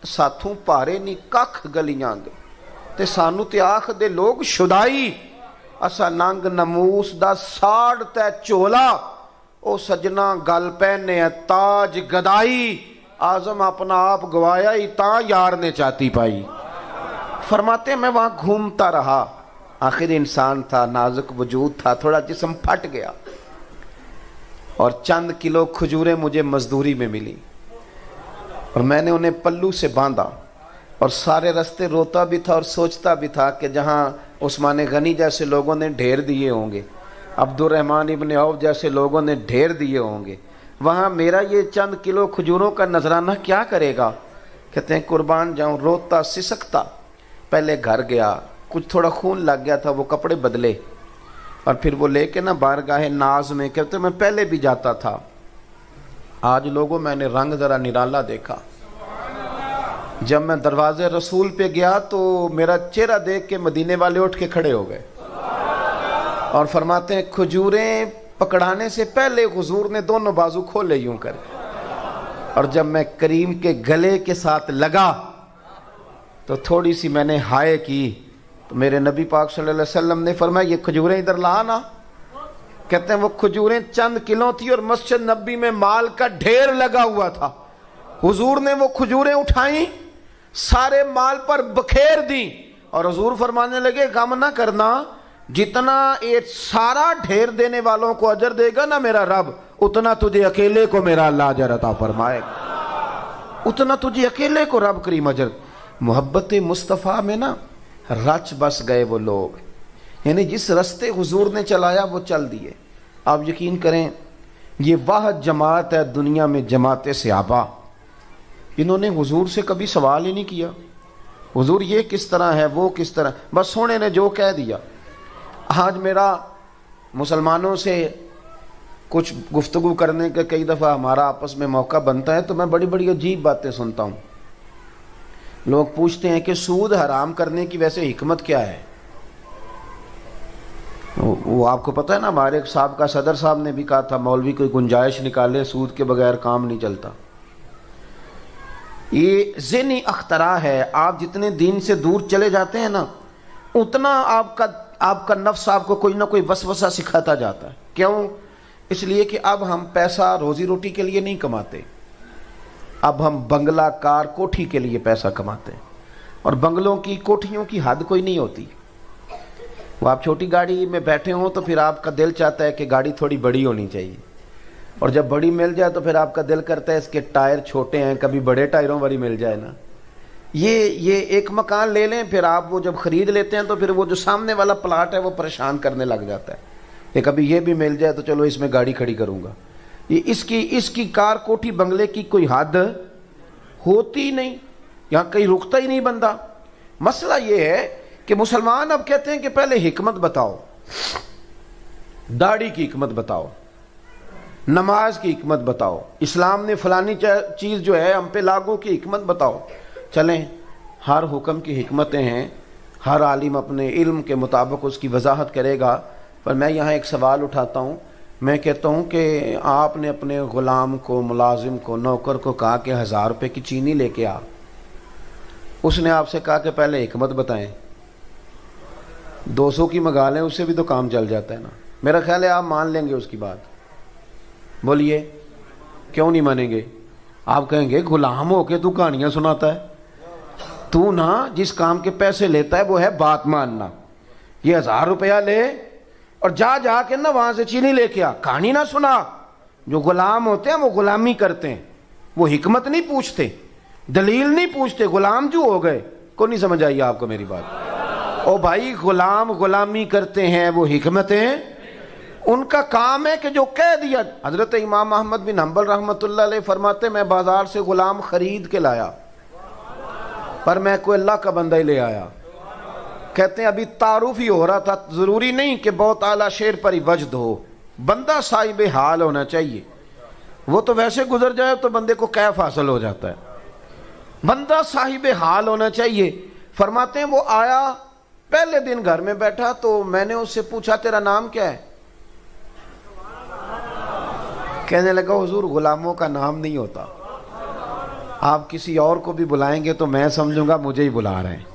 ساتھوں پارے نہیں ککھ گلیاں دے, تے سانو تے آخ دے لوگ شدائی. اسا ننگ نموس دا ساڑ تے چولا, او سجنا گل پہنے تاج گدائی. آزم اپنا آپ گوایا ہی تا یار نے چاہتی پائی. فرماتے ہیں میں وہاں گھومتا رہا, آخر انسان تھا, نازک وجود تھا, تھوڑا جسم پھٹ گیا, اور چند کلو کھجوریں مجھے مزدوری میں ملی, اور میں نے انہیں پلو سے باندھا, اور سارے رستے روتا بھی تھا اور سوچتا بھی تھا کہ جہاں عثمان غنی جیسے لوگوں نے ڈھیر دیے ہوں گے, عبد الرحمن ابن عوف جیسے لوگوں نے ڈھیر دیے ہوں گے, وہاں میرا یہ چند کلو کھجوروں کا نذرانہ کیا کرے گا. کہتے ہیں قربان جاؤں, روتا سسکتا پہلے گھر گیا, کچھ تھوڑا خون لگ گیا تھا, وہ کپڑے بدلے, اور پھر وہ لے کے نا بارگاہ ناز میں کہتے میں پہلے بھی جاتا تھا، آج لوگوں میں نے رنگ ذرا نرالا دیکھا۔ جب میں دروازے رسول پہ گیا تو میرا چہرہ دیکھ کے مدینے والے اٹھ کے کھڑے ہو گئے اور فرماتے ہیں کھجوریں پکڑانے سے پہلے حضور نے دونوں بازو کھولے یوں کر، اور جب میں کریم کے گلے کے ساتھ لگا تو تھوڑی سی میں نے ہائے کی تو میرے نبی پاک صلی اللہ علیہ وسلم نے فرمایا یہ کھجوریں ادھر لا نا۔ کہتے ہیں وہ کھجوریں چند کلو تھی اور مسجد نبی میں مال کا ڈھیر لگا ہوا تھا، حضور نے وہ کھجوریں اٹھائیں سارے مال پر بکھیر دیں اور حضور فرمانے لگے غم نہ کرنا، جتنا یہ سارا ڈھیر دینے والوں کو اجر دے گا نا میرا رب، اتنا تجھے اکیلے کو میرا اللہ اجر عطا فرمائے گا، اتنا تجھے اکیلے کو رب کریم اجر۔ محبت مصطفیٰ میں نا رچ بس گئے وہ لوگ، یعنی جس رستے حضور نے چلایا وہ چل دیے۔ آپ یقین کریں یہ واحد جماعت ہے دنیا میں جماعت صحابہ، انہوں نے حضور سے کبھی سوال ہی نہیں کیا حضور یہ کس طرح ہے وہ کس طرح، بس سونے نے جو کہہ دیا۔ آج میرا مسلمانوں سے کچھ گفتگو کرنے کا کئی دفعہ ہمارا آپس میں موقع بنتا ہے تو میں بڑی بڑی عجیب باتیں سنتا ہوں۔ لوگ پوچھتے ہیں کہ سود حرام کرنے کی ویسے حکمت کیا ہے؟ وہ آپ کو پتہ ہے نا، ہمارے ایک صاحب کا صدر صاحب نے بھی کہا تھا مولوی کوئی گنجائش نکالے، سود کے بغیر کام نہیں چلتا۔ یہ ذہنی اختراع ہے، آپ جتنے دین سے دور چلے جاتے ہیں نا اتنا آپ کا نفس آپ کو کوئی نہ کوئی وسوسہ سکھاتا جاتا ہے۔ کیوں؟ اس لیے کہ اب ہم پیسہ روزی روٹی کے لیے نہیں کماتے، اب ہم بنگلہ کار کوٹھی کے لیے پیسہ کماتے ہیں، اور بنگلوں کی کوٹھیوں کی حد کوئی نہیں ہوتی۔ وہ آپ چھوٹی گاڑی میں بیٹھے ہوں تو پھر آپ کا دل چاہتا ہے کہ گاڑی تھوڑی بڑی ہونی چاہیے، اور جب بڑی مل جائے تو پھر آپ کا دل کرتا ہے اس کے ٹائر چھوٹے ہیں، کبھی بڑے ٹائروں والی مل جائے نا۔ یہ ایک مکان لے لیں، پھر آپ وہ جب خرید لیتے ہیں تو پھر وہ جو سامنے والا پلاٹ ہے وہ پریشان کرنے لگ جاتا ہے کہ کبھی یہ بھی مل جائے تو چلو اس میں گاڑی کھڑی کروں گا۔ یہ اس کی کار کوٹھی بنگلے کی کوئی حد ہوتی نہیں، یہاں کہیں رکتا ہی نہیں بندہ۔ مسئلہ یہ ہے کہ مسلمان اب کہتے ہیں کہ پہلے حکمت بتاؤ، داڑھی کی حکمت بتاؤ، نماز کی حکمت بتاؤ، اسلام نے فلانی چیز جو ہے ہم پہ لاگو کی حکمت بتاؤ۔ چلیں ہر حکم کی حکمتیں ہیں، ہر عالم اپنے علم کے مطابق اس کی وضاحت کرے گا، پر میں یہاں ایک سوال اٹھاتا ہوں۔ میں کہتا ہوں کہ آپ نے اپنے غلام کو، ملازم کو، نوکر کو کہا کہ 1000 روپے کی چینی لے کے آ، اس نے آپ سے کہا کہ پہلے حکمت بتائیں، 200 کی منگا لیں، اس سے بھی تو کام چل جاتا ہے نا۔ میرا خیال ہے آپ مان لیں گے اس کی بات، بولیے کیوں نہیں مانیں گے؟ آپ کہیں گے غلام ہو کے تو کہانیاں سناتا ہے، تو نا جس کام کے پیسے لیتا ہے وہ ہے بات ماننا۔ یہ 1000 روپیہ لے اور جا کے نا وہاں سے چینی لے کے آ، کہانی نہ سنا۔ جو غلام ہوتے ہیں وہ غلامی کرتے ہیں، وہ حکمت نہیں پوچھتے، دلیل نہیں پوچھتے، غلام جو ہو گئے۔ کو نہیں سمجھ آئی آپ کو میری بات؟ او بھائی غلام غلامی کرتے ہیں، وہ حکمتیں ان کا کام ہے کہ جو کہہ دیا۔ حضرت امام احمد بن حنبل رحمۃ اللہ علیہ فرماتے میں بازار سے غلام خرید کے لایا، پر میں کوئی اللہ کا بندہ ہی لے آیا۔ کہتے ہیں ابھی تعارف ہی ہو رہا تھا، ضروری نہیں کہ بہت اعلیٰ شعر پر ہی وجد ہو، بندہ صاحب حال ہونا چاہیے۔ وہ تو ویسے گزر جائے تو بندے کو کیف حاصل ہو جاتا ہے، بندہ صاحب حال ہونا چاہیے۔ فرماتے ہیں وہ آیا، پہلے دن گھر میں بیٹھا تو میں نے اس سے پوچھا تیرا نام کیا ہے؟ کہنے لگا حضور غلاموں کا نام نہیں ہوتا، آپ کسی اور کو بھی بلائیں گے تو میں سمجھوں گا مجھے ہی بلا رہے ہیں۔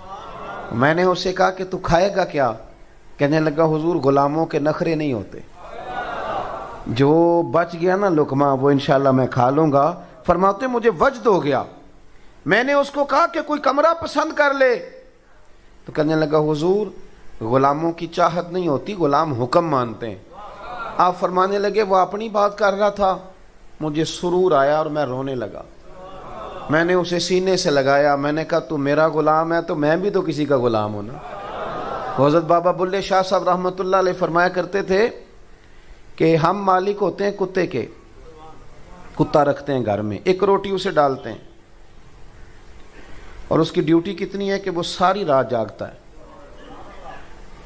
میں نے اس سے کہا کہ تو کھائے گا کیا؟ کہنے لگا حضور غلاموں کے نخرے نہیں ہوتے، جو بچ گیا نا لقمہ وہ انشاءاللہ میں کھا لوں گا۔ فرماتے مجھے وجد ہو گیا، میں نے اس کو کہا کہ کوئی کمرہ پسند کر لے، تو کہنے لگا حضور غلاموں کی چاہت نہیں ہوتی، غلام حکم مانتے ہیں۔ آپ فرمانے لگے وہ اپنی بات کر رہا تھا، مجھے سرور آیا اور میں رونے لگا۔ میں نے اسے سینے سے لگایا، میں نے کہا تو میرا غلام ہے تو میں بھی تو کسی کا غلام ہوں نا۔ حضرت بابا بلے شاہ صاحب رحمۃ اللہ علیہ فرمایا کرتے تھے کہ ہم مالک ہوتے ہیں کتے کے، کتا رکھتے ہیں گھر میں، ایک روٹی اسے ڈالتے ہیں اور اس کی ڈیوٹی کتنی ہے کہ وہ ساری رات جاگتا ہے،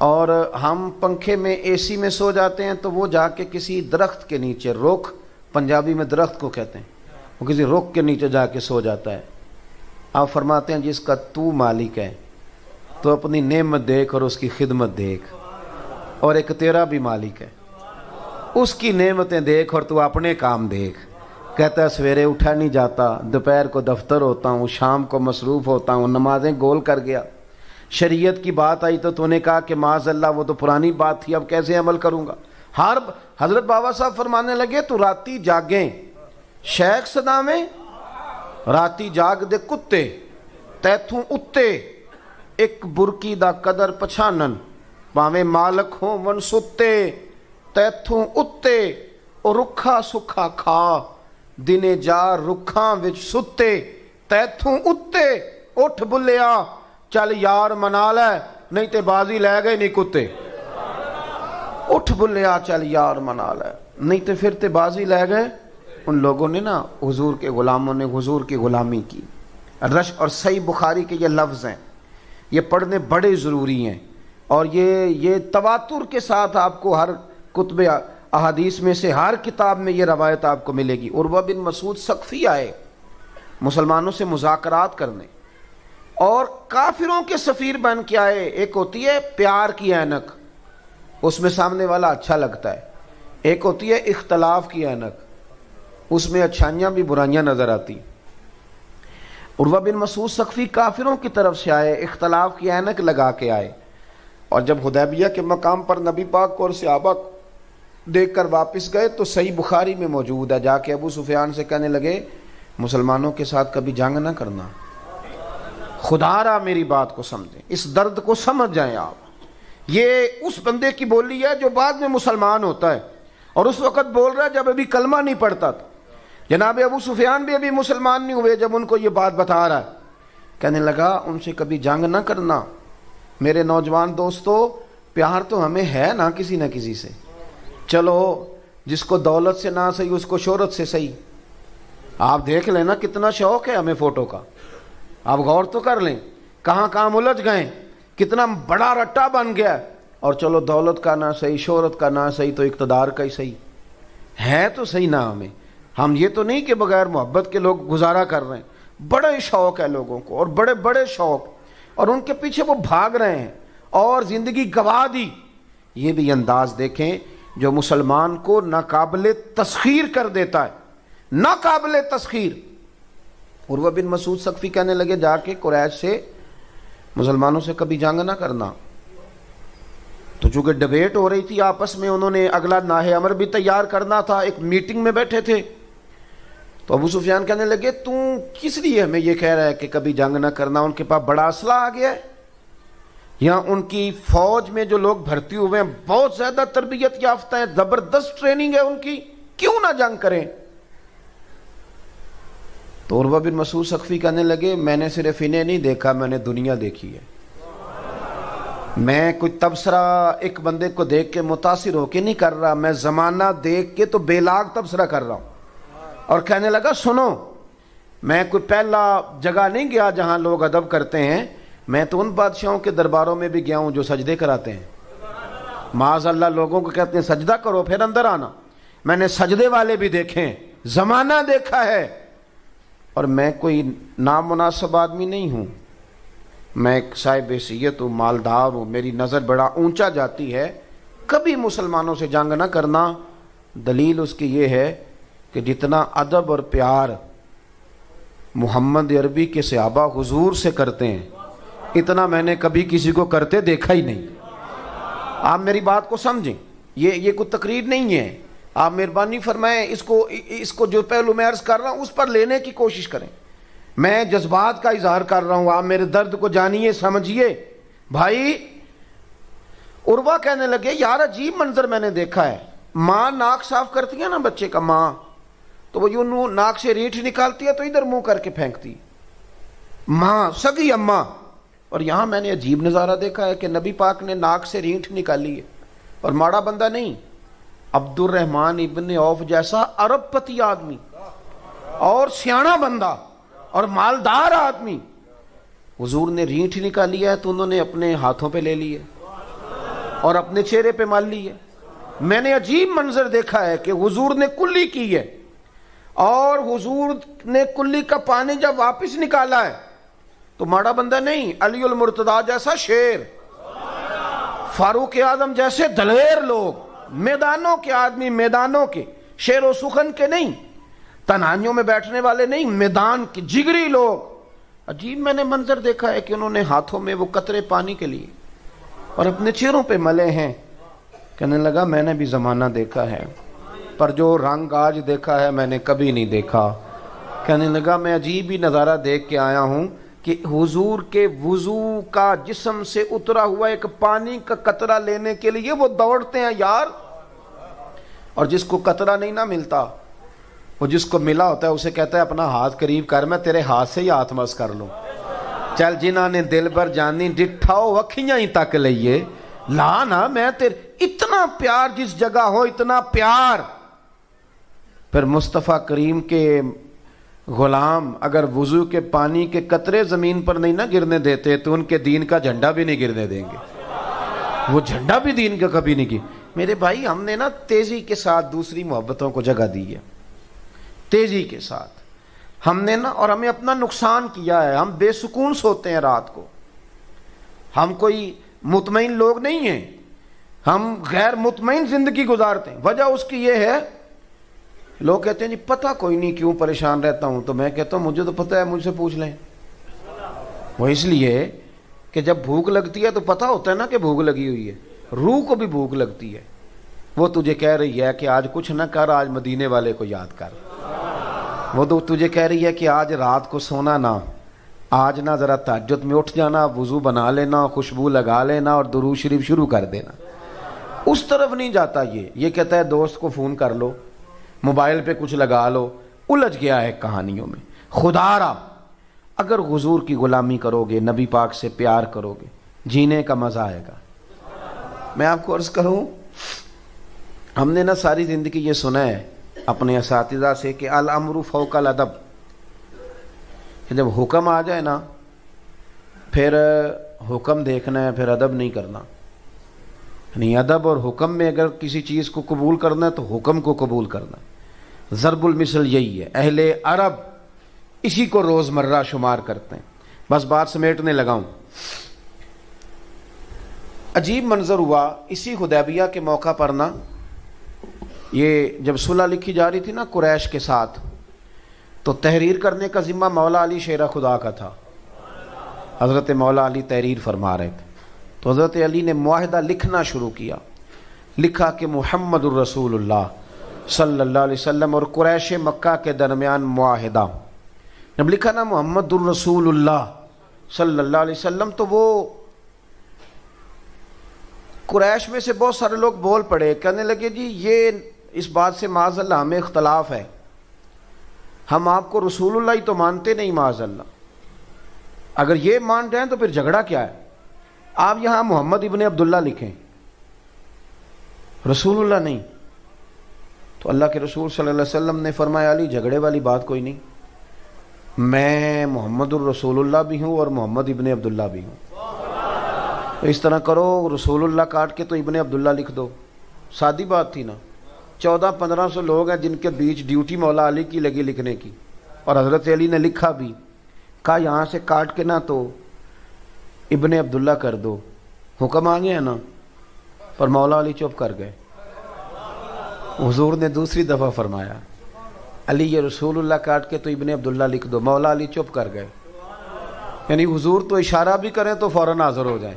اور ہم پنکھے میں اے سی میں سو جاتے ہیں تو وہ جا کے کسی درخت کے نیچے، رخ پنجابی میں درخت کو کہتے ہیں، وہ کسی رخ کے نیچے جا کے سو جاتا ہے۔ آپ فرماتے ہیں جس کا تو مالک ہے تو اپنی نعمت دیکھ اور اس کی خدمت دیکھ، اور ایک تیرا بھی مالک ہے، اس کی نعمتیں دیکھ اور تو اپنے کام دیکھ۔ کہتا ہے سویرے اٹھا نہیں جاتا، دوپہر کو دفتر ہوتا ہوں، شام کو مصروف ہوتا ہوں، نمازیں گول کر گیا، شریعت کی بات آئی تو نے کہا کہ معاذ اللہ وہ تو پرانی بات تھی، اب کیسے عمل کروں گا۔ حضرت بابا صاحب فرمانے لگے تو راتی جاگیں شیخ صدامیں، راتی جاگ دے کتے تیتھوں اتے، ایک برکی دا قدر پچھانن، پاویں مالک ہوں ون ستے، تیتھوں اتے او رکھا سکھا کھا، دنے جا رکھاں وچ ستے، تیتھوں اتے اٹھ بلیا چل یار منا لے، نہیں تے بازی لے گئے نہیں کتے۔ اٹھ بلیا چل یار منا لے، نہیں تے پھر تے بازی لے گئے۔ ان لوگوں نے نا حضور کے غلاموں نے حضور کی غلامی کی۔ رش اور صحیح بخاری کے یہ لفظ ہیں، یہ پڑھنے بڑے ضروری ہیں، اور یہ تواتر کے ساتھ آپ کو ہر کتب احادیث میں سے ہر کتاب میں یہ روایت آپ کو ملے گی۔ عروہ بن مسعود ثقفی آئے مسلمانوں سے مذاکرات کرنے، اور کافروں کے سفیر بن کے آئے۔ ایک ہوتی ہے پیار کی اینک، اس میں سامنے والا اچھا لگتا ہے، ایک ہوتی ہے اختلاف کی اینک، اس میں اچھائیاں بھی برائیاں نظر آتی۔ عروہ بن مسعود ثقفی کافروں کی طرف سے آئے، اختلاف کی اینک لگا کے آئے، اور جب حدیبیہ کے مقام پر نبی پاک کو اور صحابہ دیکھ کر واپس گئے تو صحیح بخاری میں موجود ہے، جا کے ابو سفیان سے کہنے لگے مسلمانوں کے ساتھ کبھی جنگ نہ کرنا، خدا را میری بات کو سمجھیں، اس درد کو سمجھ جائیں آپ۔ یہ اس بندے کی بولی ہے جو بعد میں مسلمان ہوتا ہے، اور اس وقت بول رہا ہے جب ابھی کلمہ نہیں پڑھتا تھا۔ جناب ابو سفیان بھی ابھی مسلمان نہیں ہوئے جب ان کو یہ بات بتا رہا ہے۔ کہنے لگا ان سے کبھی جنگ نہ کرنا۔ میرے نوجوان دوستو، پیار تو ہمیں ہے نا کسی نہ کسی سے، چلو جس کو دولت سے نہ صحیح اس کو شہرت سے صحیح۔ آپ دیکھ لیں نا کتنا شوق ہے ہمیں فوٹو کا، آپ غور تو کر لیں کہاں کہاں الجھ گئے، کتنا بڑا رٹا بن گیا، اور چلو دولت کا نہ صحیح، شہرت کا نہ صحیح تو اقتدار کا ہی صحیح ہے، تو صحیح نہ ہمیں۔ ہم یہ تو نہیں کہ بغیر محبت کے لوگ گزارا کر رہے ہیں، بڑے شوق ہے لوگوں کو، اور بڑے بڑے شوق، اور ان کے پیچھے وہ بھاگ رہے ہیں اور زندگی گوا دی۔ یہ بھی انداز دیکھیں جو مسلمان کو ناقابل تسخیر کر دیتا ہے، ناقابل تسخیر۔ عروہ بن مسعود ثقفی کہنے لگے جا کے قریش سے مسلمانوں سے کبھی جنگ نہ کرنا۔ تو چونکہ ڈبیٹ ہو رہی تھی آپس میں، انہوں نے اگلا ناہے امر بھی تیار کرنا تھا، ایک میٹنگ میں بیٹھے تھے، تو ابو سفیان کہنے لگے تو کس لیے ہمیں یہ کہہ رہا ہے کہ کبھی جنگ نہ کرنا؟ ان کے پاس بڑا اسلحہ آ گیا ہے، یہاں ان کی فوج میں جو لوگ بھرتی ہوئے ہیں بہت زیادہ تربیت یافتہ ہیں، زبردست ٹریننگ ہے ان کی، کیوں نہ جنگ کریں؟ تو عروہ بن مسعود ثقفی کہنے لگے میں نے صرف انہیں نہیں دیکھا، میں نے دنیا دیکھی ہے، میں کوئی تبصرہ ایک بندے کو دیکھ کے متاثر ہو کے نہیں کر رہا، میں زمانہ دیکھ کے تو بے لاگ تبصرہ کر رہا ہوں۔ اور کہنے لگا سنو، میں کوئی پہلا جگہ نہیں گیا جہاں لوگ ادب کرتے ہیں، میں تو ان بادشاہوں کے درباروں میں بھی گیا ہوں جو سجدے کراتے ہیں، معاذ اللہ لوگوں کو کہتے ہیں سجدہ کرو پھر اندر آنا، میں نے سجدے والے بھی دیکھے ہیں، زمانہ دیکھا ہے، اور میں کوئی نامناسب آدمی نہیں ہوں، میں ایک صاحب حیثیت ہوں، مالدار ہوں، میری نظر بڑا اونچا جاتی ہے، کبھی مسلمانوں سے جنگ نہ کرنا۔ دلیل اس کی یہ ہے کہ جتنا ادب اور پیار محمد عربی کے صحابہ حضور سے کرتے ہیں اتنا میں نے کبھی کسی کو کرتے دیکھا ہی نہیں۔ آپ میری بات کو سمجھیں، یہ کوئی تقریر نہیں ہے، آپ مہربانی فرمائیں اس کو جو پہلو میں عرض کر رہا ہوں اس پر لینے کی کوشش کریں، میں جذبات کا اظہار کر رہا ہوں، آپ میرے درد کو جانیے سمجھیے۔ بھائی عروہ کہنے لگے یار عجیب منظر میں نے دیکھا ہے، ماں ناک صاف کرتی ہے نا بچے کا، ماں تو وہ یوں ناک سے ریٹھ نکالتی ہے تو ادھر منہ کر کے پھینکتی، ماں سگی اماں، اور یہاں میں نے عجیب نظارہ دیکھا ہے کہ نبی پاک نے ناک سے ریٹھ نکالی ہے، اور ماڑا بندہ نہیں، عبد الرحمن ابن عوف جیسا عرب پتی آدمی اور سیاںا بندہ اور مالدار آدمی، حضور نے ریٹھ نکالی ہے تو انہوں نے اپنے ہاتھوں پہ لے لی ہے، اور اپنے چہرے پہ مال لی ہے۔ میں نے عجیب منظر دیکھا ہے کہ حضور نے کلی کی ہے، اور حضور نے کلی کا پانی جب واپس نکالا ہے تو ماڑا بندہ نہیں، علی المرتضیٰ جیسا شیر، فاروق اعظم جیسے دلیر لوگ، میدانوں کے آدمی، میدانوں کے، شیر و سخن کے نہیں، تنہائیوں میں بیٹھنے والے نہیں، میدان کے جگری لوگ۔ عجیب میں نے منظر دیکھا ہے کہ انہوں نے ہاتھوں میں وہ قطرے پانی کے لیے اور اپنے چہروں پہ ملے ہیں۔ کہنے لگا میں نے بھی زمانہ دیکھا ہے، پر جو رنگ آج دیکھا ہے میں نے کبھی نہیں دیکھا۔ کہنے لگا میں عجیب ہی نظارہ دیکھ کے آیا ہوں کہ حضور کے وضو کا جسم سے اترا ہوا ایک پانی کا قطرہ لینے کے لیے وہ دوڑتے ہیں یار، اور جس کو قطرہ نہیں نہ ملتا، وہ جس کو ملا ہوتا ہے اسے کہتا ہے اپنا ہاتھ قریب کر، میں تیرے ہاتھ سے ہی ہاتھ مس کر لوں۔ چل جنہاں نے دل بر جانی ڈٹھاؤ وکھیاں ہی تک لئیے، لا نا میں تیرے، اتنا پیار جس جگہ ہو، اتنا پیار۔ پھر مصطفیٰ کریم کے غلام اگر وضو کے پانی کے قطرے زمین پر نہیں نہ گرنے دیتے تو ان کے دین کا جھنڈا بھی نہیں گرنے دیں گے، وہ جھنڈا بھی دین کا کبھی نہیں گرے۔ میرے بھائی ہم نے نا تیزی کے ساتھ دوسری محبتوں کو جگہ دی ہے، تیزی کے ساتھ ہم نے نا، اور ہمیں اپنا نقصان کیا ہے۔ ہم بے سکون سوتے ہیں رات کو، ہم کوئی مطمئن لوگ نہیں ہیں، ہم غیر مطمئن زندگی گزارتے ہیں۔ وجہ اس کی یہ ہے، لوگ کہتے ہیں جی پتہ کوئی نہیں کیوں پریشان رہتا ہوں، تو میں کہتا ہوں مجھے تو پتہ ہے، مجھ سے پوچھ لیں۔ وہ اس لیے کہ جب بھوک لگتی ہے تو پتہ ہوتا ہے نا کہ بھوک لگی ہوئی ہے، روح کو بھی بھوک لگتی ہے، وہ تجھے کہہ رہی ہے کہ آج کچھ نہ کر، آج مدینے والے کو یاد کر۔ وہ تو تجھے کہہ رہی ہے کہ آج رات کو سونا نہ، آج نہ ذرا تہجد میں اٹھ جانا، وضو بنا لینا، خوشبو لگا لینا اور درود شریف شروع کر دینا۔ اس طرف نہیں جاتا یہ کہتا ہے دوست کو فون کر لو، موبائل پہ کچھ لگا لو، الجھ گیا ہے کہانیوں میں۔ خدا را اگر حضور کی غلامی کرو گے، نبی پاک سے پیار کرو گے، جینے کا مزہ آئے گا۔ میں آپ کو عرض کروں، ہم نے نا ساری زندگی یہ سنا ہے اپنے اساتذہ سے کہ الامر فوق الادب، کہ جب حکم آ جائے نا پھر حکم دیکھنا ہے، پھر ادب نہیں کرنا۔ یعنی ادب اور حکم میں اگر کسی چیز کو قبول کرنا ہے تو حکم کو قبول کرنا۔ ضرب المثل یہی ہے، اہل عرب اسی کو روزمرہ شمار کرتے ہیں۔ بس بات سمیٹنے لگا ہوں۔ عجیب منظر ہوا اسی حدیبیہ کے موقع پر نا، یہ جب صلح لکھی جا رہی تھی نا قریش کے ساتھ، تو تحریر کرنے کا ذمہ مولا علی شیر خدا کا تھا۔ حضرت مولا علی تحریر فرما رہے تھے، تو حضرت علی نے معاہدہ لکھنا شروع کیا۔ لکھا کہ محمد الرسول اللہ صلی اللہ علیہ وسلم اور قریش مکہ کے درمیان معاہدہ۔ جب لکھا نا محمد الرسول اللہ صلی اللہ علیہ وسلم، تو وہ قریش میں سے بہت سارے لوگ بول پڑے، کہنے لگے جی یہ اس بات سے معاذ اللہ ہمیں اختلاف ہے، ہم آپ کو رسول اللہ ہی تو مانتے نہیں، معاذ اللہ اگر یہ مان رہے ہیں تو پھر جھگڑا کیا ہے؟ آپ یہاں محمد ابن عبداللہ لکھیں، رسول اللہ نہیں۔ تو اللہ کے رسول صلی اللہ علیہ وسلم نے فرمایا علی جھگڑے والی بات کوئی نہیں، میں محمد الرسول اللہ بھی ہوں اور محمد ابن عبداللہ بھی ہوں، تو اس طرح کرو رسول اللہ کاٹ کے تو ابن عبداللہ لکھ دو۔ سادی بات تھی نا، 1400-1500 لوگ ہیں جن کے بیچ ڈیوٹی مولا علی کی لگی لکھنے کی، اور حضرت علی نے لکھا بھی، کہا یہاں سے کاٹ کے نہ تو ابن عبداللہ کر دو، حکم آ گیا نا، پر مولا علی چپ کر گئے۔ حضور نے دوسری دفعہ فرمایا علی یہ رسول اللہ کاٹ کے تو ابن عبداللہ لکھ دو، مولا علی چپ کر گئے۔ یعنی حضور تو اشارہ بھی کریں تو فوراً حاضر ہو جائیں،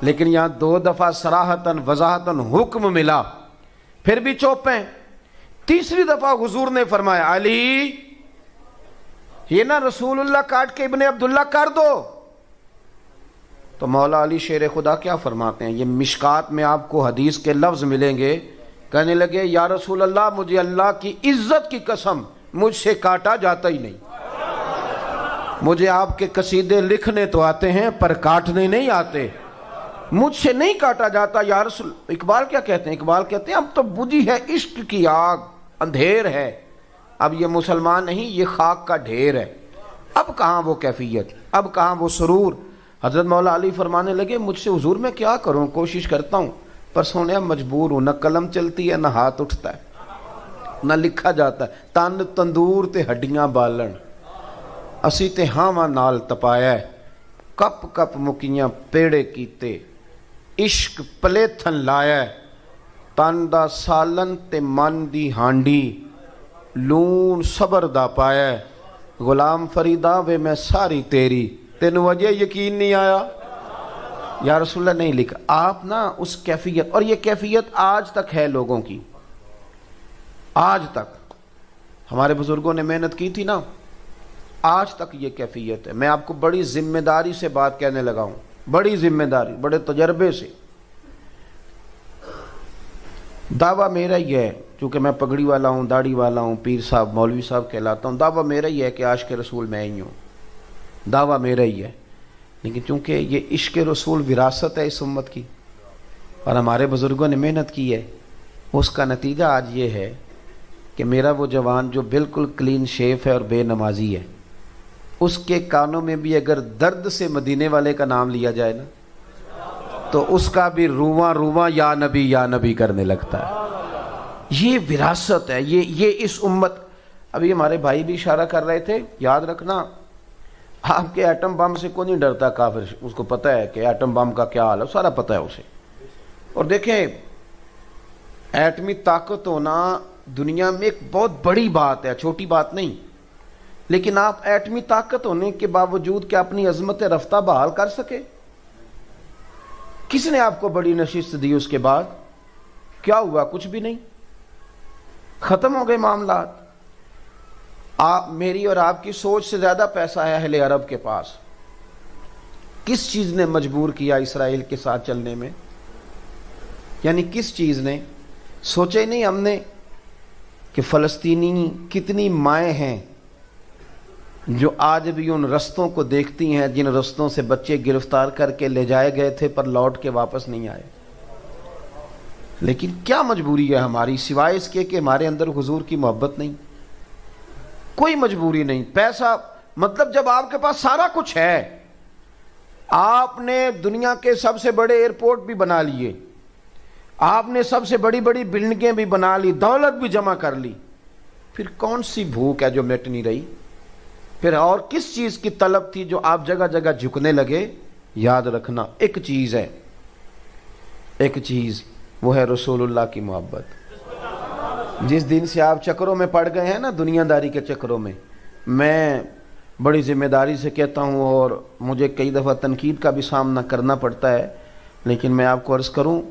لیکن یہاں 2 دفعہ صراحتاً وضاحتاً حکم ملا، پھر بھی چپ ہیں۔ تیسری دفعہ حضور نے فرمایا علی یہ نا رسول اللہ کاٹ کے ابن عبداللہ کر دو۔ تو مولا علی شیر خدا کیا فرماتے ہیں، یہ مشکات میں آپ کو حدیث کے لفظ ملیں گے، کہنے لگے یا رسول اللہ مجھے اللہ کی عزت کی قسم مجھ سے کاٹا جاتا ہی نہیں، مجھے آپ کے قصیدے لکھنے تو آتے ہیں پر کاٹنے نہیں آتے، مجھ سے نہیں کاٹا جاتا یا رسول۔ اقبال کیا کہتے ہیں؟ اقبال کہتے ہیں اب تو بجھی ہے عشق کی آگ، اندھیر ہے، اب یہ مسلمان نہیں یہ خاک کا ڈھیر ہے، اب کہاں وہ کیفیت، اب کہاں وہ سرور۔ حضرت مولا علی فرمانے لگے مجھ سے حضور میں کیا کروں، کوشش کرتا ہوں پر سونے مجبور ہوں، نہ قلم چلتی ہے نہ ہاتھ اٹھتا ہے نہ لکھا جاتا ہے، تن تندور تے ہڈیاں بالن، اسی تے ہاواں نال تپایا ہے، کپ کپ مکیاں پیڑے کیتے، عشق پلیتھن لایا ہے، تن دا سالن تے من دی ہانڈی، لون صبر دا پایا ہے، غلام فریدا وے میں ساری تیری، تینوں وجہ یقین نہیں آیا؟ یا رسول اللہ نہیں لکھا۔ آپ نا اس کیفیت، اور یہ کیفیت آج تک ہے لوگوں کی، آج تک ہمارے بزرگوں نے محنت کی تھی نا، آج تک یہ کیفیت ہے۔ میں آپ کو بڑی ذمہ داری سے بات کہنے لگا ہوں، بڑی ذمہ داری، بڑے تجربے سے۔ دعویٰ میرا ہی ہے، چونکہ میں پگڑی والا ہوں، داڑھی والا ہوں، پیر صاحب مولوی صاحب کہلاتا ہوں، دعویٰ میرا ہی ہے کہ عاشق رسول میں ہی ہوں، دعویٰ میرا ہی ہے، لیکن چونکہ یہ عشق رسول وراثت ہے اس امت کی اور ہمارے بزرگوں نے محنت کی ہے، اس کا نتیجہ آج یہ ہے کہ میرا وہ جوان جو بالکل کلین شیف ہے اور بے نمازی ہے، اس کے کانوں میں بھی اگر درد سے مدینے والے کا نام لیا جائے نا تو اس کا بھی رواں رواں یا نبی کرنے لگتا ہے۔ یہ وراثت ہے، یہ اس امت۔ ابھی ہمارے بھائی بھی اشارہ کر رہے تھے، یاد رکھنا آپ کے ایٹم بم سے کوئی نہیں ڈرتا کافر، اس کو پتہ ہے کہ ایٹم بم کا کیا حال ہے، سارا پتہ ہے اسے۔ اور دیکھیں ایٹمی طاقت ہونا دنیا میں ایک بہت بڑی بات ہے، چھوٹی بات نہیں، لیکن آپ ایٹمی طاقت ہونے کے باوجود کیا اپنی عظمت رفتہ بحال کر سکے؟ کس نے آپ کو بڑی نشست دی؟ اس کے بعد کیا ہوا؟ کچھ بھی نہیں، ختم ہو گئے معاملات۔ آپ میری اور آپ کی سوچ سے زیادہ پیسہ ہے اہل عرب کے پاس۔ کس چیز نے مجبور کیا اسرائیل کے ساتھ چلنے میں؟ یعنی کس چیز نے؟ سوچے نہیں ہم نے کہ فلسطینی کتنی مائیں ہیں جو آج بھی ان رستوں کو دیکھتی ہیں جن رستوں سے بچے گرفتار کر کے لے جائے گئے تھے پر لوٹ کے واپس نہیں آئے۔ لیکن کیا مجبوری ہے ہماری سوائے اس کے کہ ہمارے اندر حضور کی محبت نہیں؟ کوئی مجبوری نہیں۔ پیسہ مطلب جب آپ کے پاس سارا کچھ ہے، آپ نے دنیا کے سب سے بڑے ایئرپورٹ بھی بنا لیے، آپ نے سب سے بڑی بڑی بلڈنگیں بھی بنا لی، دولت بھی جمع کر لی، پھر کون سی بھوک ہے جو مٹ نہیں رہی؟ پھر اور کس چیز کی طلب تھی جو آپ جگہ جگہ جھکنے لگے؟ یاد رکھنا ایک چیز ہے، ایک چیز، وہ ہے رسول اللہ کی محبت۔ جس دن سے آپ چکروں میں پڑ گئے ہیں نا، دنیا داری کے چکروں میں، میں بڑی ذمہ داری سے کہتا ہوں اور مجھے کئی دفعہ تنقید کا بھی سامنا کرنا پڑتا ہے، لیکن میں آپ کو عرض کروں،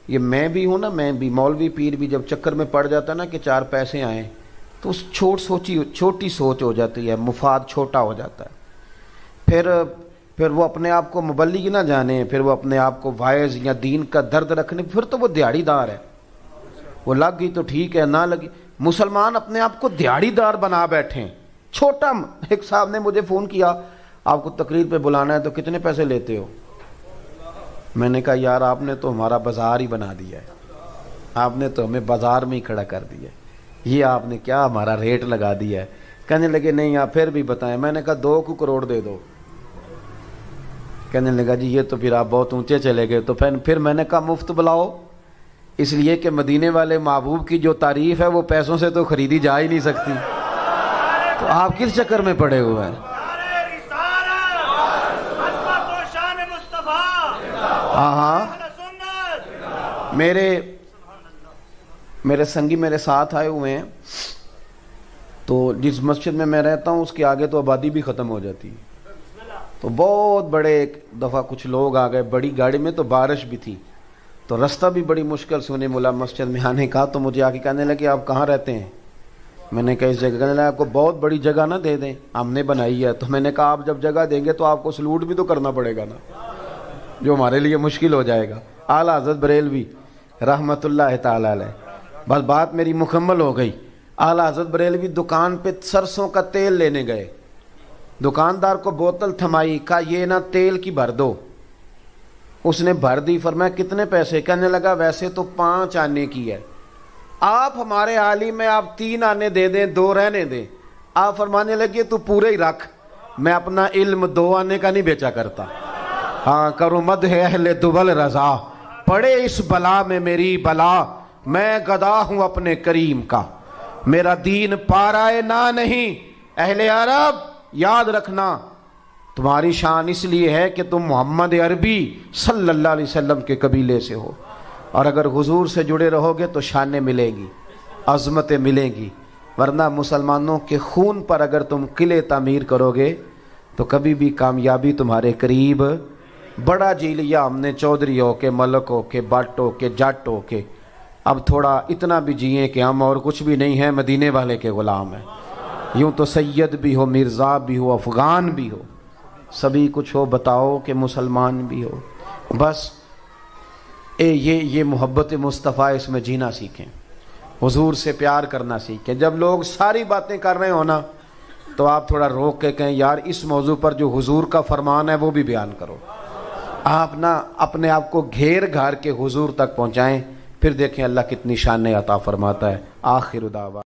یہ میں بھی ہوں نا، میں بھی مولوی پیر بھی جب چکر میں پڑ جاتا ہے نا کہ چار پیسے آئیں تو اس چھوٹی سوچ ہو جاتی ہے، مفاد چھوٹا ہو جاتا ہے، پھر وہ اپنے آپ کو مبلغ نہ جانے، پھر وہ اپنے آپ کو واعظ یا دین کا درد رکھنے، پھر تو وہ دیہڑی دار ہے، وہ لگ گئی تو ٹھیک ہے، نہ لگی۔ مسلمان اپنے آپ کو دیہڑی دار بنا بیٹھے ہیں، چھوٹا۔ ایک صاحب نے مجھے فون کیا، آپ کو تقریر پہ بلانا ہے تو کتنے پیسے لیتے ہو؟ میں نے کہا یار آپ نے تو ہمارا بازار ہی بنا دیا ہے، آپ نے تو ہمیں بازار میں ہی کھڑا کر دیا ہے، یہ آپ نے کیا ہمارا ریٹ لگا دیا ہے؟ کہنے لگے نہیں آپ پھر بھی بتائیں۔ میں نے کہا 2 کروڑ دے دو۔ کہنے لگا جی یہ تو پھر آپ بہت اونچے چلے گئے۔ تو پھر میں نے کہا مفت بلاؤ، اس لیے کہ مدینے والے محبوب کی جو تعریف ہے وہ پیسوں سے تو خریدی جا ہی نہیں سکتی، تو آپ کس چکر میں پڑے ہوئے ہیں؟ ہاں میرے سنگی میرے ساتھ آئے ہوئے ہیں، تو جس مسجد میں میں رہتا ہوں اس کے آگے تو آبادی بھی ختم ہو جاتی ہے، تو بہت بڑے ایک دفعہ کچھ لوگ آ گئے بڑی گاڑی میں، تو بارش بھی تھی تو رستہ بھی بڑی مشکل سے انہیں ملا مسجد میں آنے کا۔ تو مجھے آ کے کہنے لگے آپ کہاں رہتے ہیں؟ میں نے کہا اس جگہ۔ کہنے لگا آپ کو بہت بڑی جگہ نہ دے دیں، ہم نے بنائی ہے۔ تو میں نے کہا آپ جب جگہ دیں گے تو آپ کو سلوٹ بھی تو کرنا پڑے گا نا، جو ہمارے لیے مشکل ہو جائے گا۔ اعلیٰ حضرت بریلوی رحمۃ اللہ تعالی علیہ، بس بات میری مکمل ہو گئی۔ اعلیٰ حضرت بریلوی دکان پہ سرسوں کا تیل لینے گئے، دکاندار کو بوتل تھمائی، کہا یہ نا تیل کی بھر دو۔ اس نے بھر دی، فرمایا کتنے پیسے؟ کہنے لگا ویسے تو 5 آنے کی ہے، آپ ہمارے عالم میں آپ 3 آنے دے دیں، 2 رہنے دیں۔ آپ فرمانے لگے تو پورے ہی رکھ، میں اپنا علم 2 آنے کا نہیں بیچا کرتا۔ ہاں کرو مدح اہل دول رضا، پڑے اس بلا میں میری بلا، میں گدا ہوں اپنے کریم کا، میرا دین پارائے نہ نہیں۔ اہل عرب یاد رکھنا، تمہاری شان اس لیے ہے کہ تم محمد عربی صلی اللہ علیہ وسلم کے قبیلے سے ہو، اور اگر حضور سے جڑے رہو گے تو شانیں ملیں گی، عظمتیں ملیں گی، ورنہ مسلمانوں کے خون پر اگر تم قلعے تعمیر کرو گے تو کبھی بھی کامیابی تمہارے قریب۔ بڑا جی لیا ہم نے چودھریوں کے، ملکوں کے، باٹوں کے، جاٹوں کے، اب تھوڑا اتنا بھی جئیں کہ ہم اور کچھ بھی نہیں ہیں، مدینے والے کے غلام ہیں۔ یوں تو سید بھی ہو، مرزا بھی ہو، افغان بھی ہو، سبھی کچھ ہو، بتاؤ کہ مسلمان بھی ہو۔ بس یہ محبت مصطفیٰ، اس میں جینا سیکھیں، حضور سے پیار کرنا سیکھیں۔ جب لوگ ساری باتیں کر رہے ہو نا تو آپ تھوڑا روک کے کہیں یار اس موضوع پر جو حضور کا فرمان ہے وہ بھی بیان کرو۔ آپ نہ اپنے آپ کو گھیر گھار کے حضور تک پہنچائیں، پھر دیکھیں اللہ کتنی شانیں عطا فرماتا ہے۔ آخر دعوانا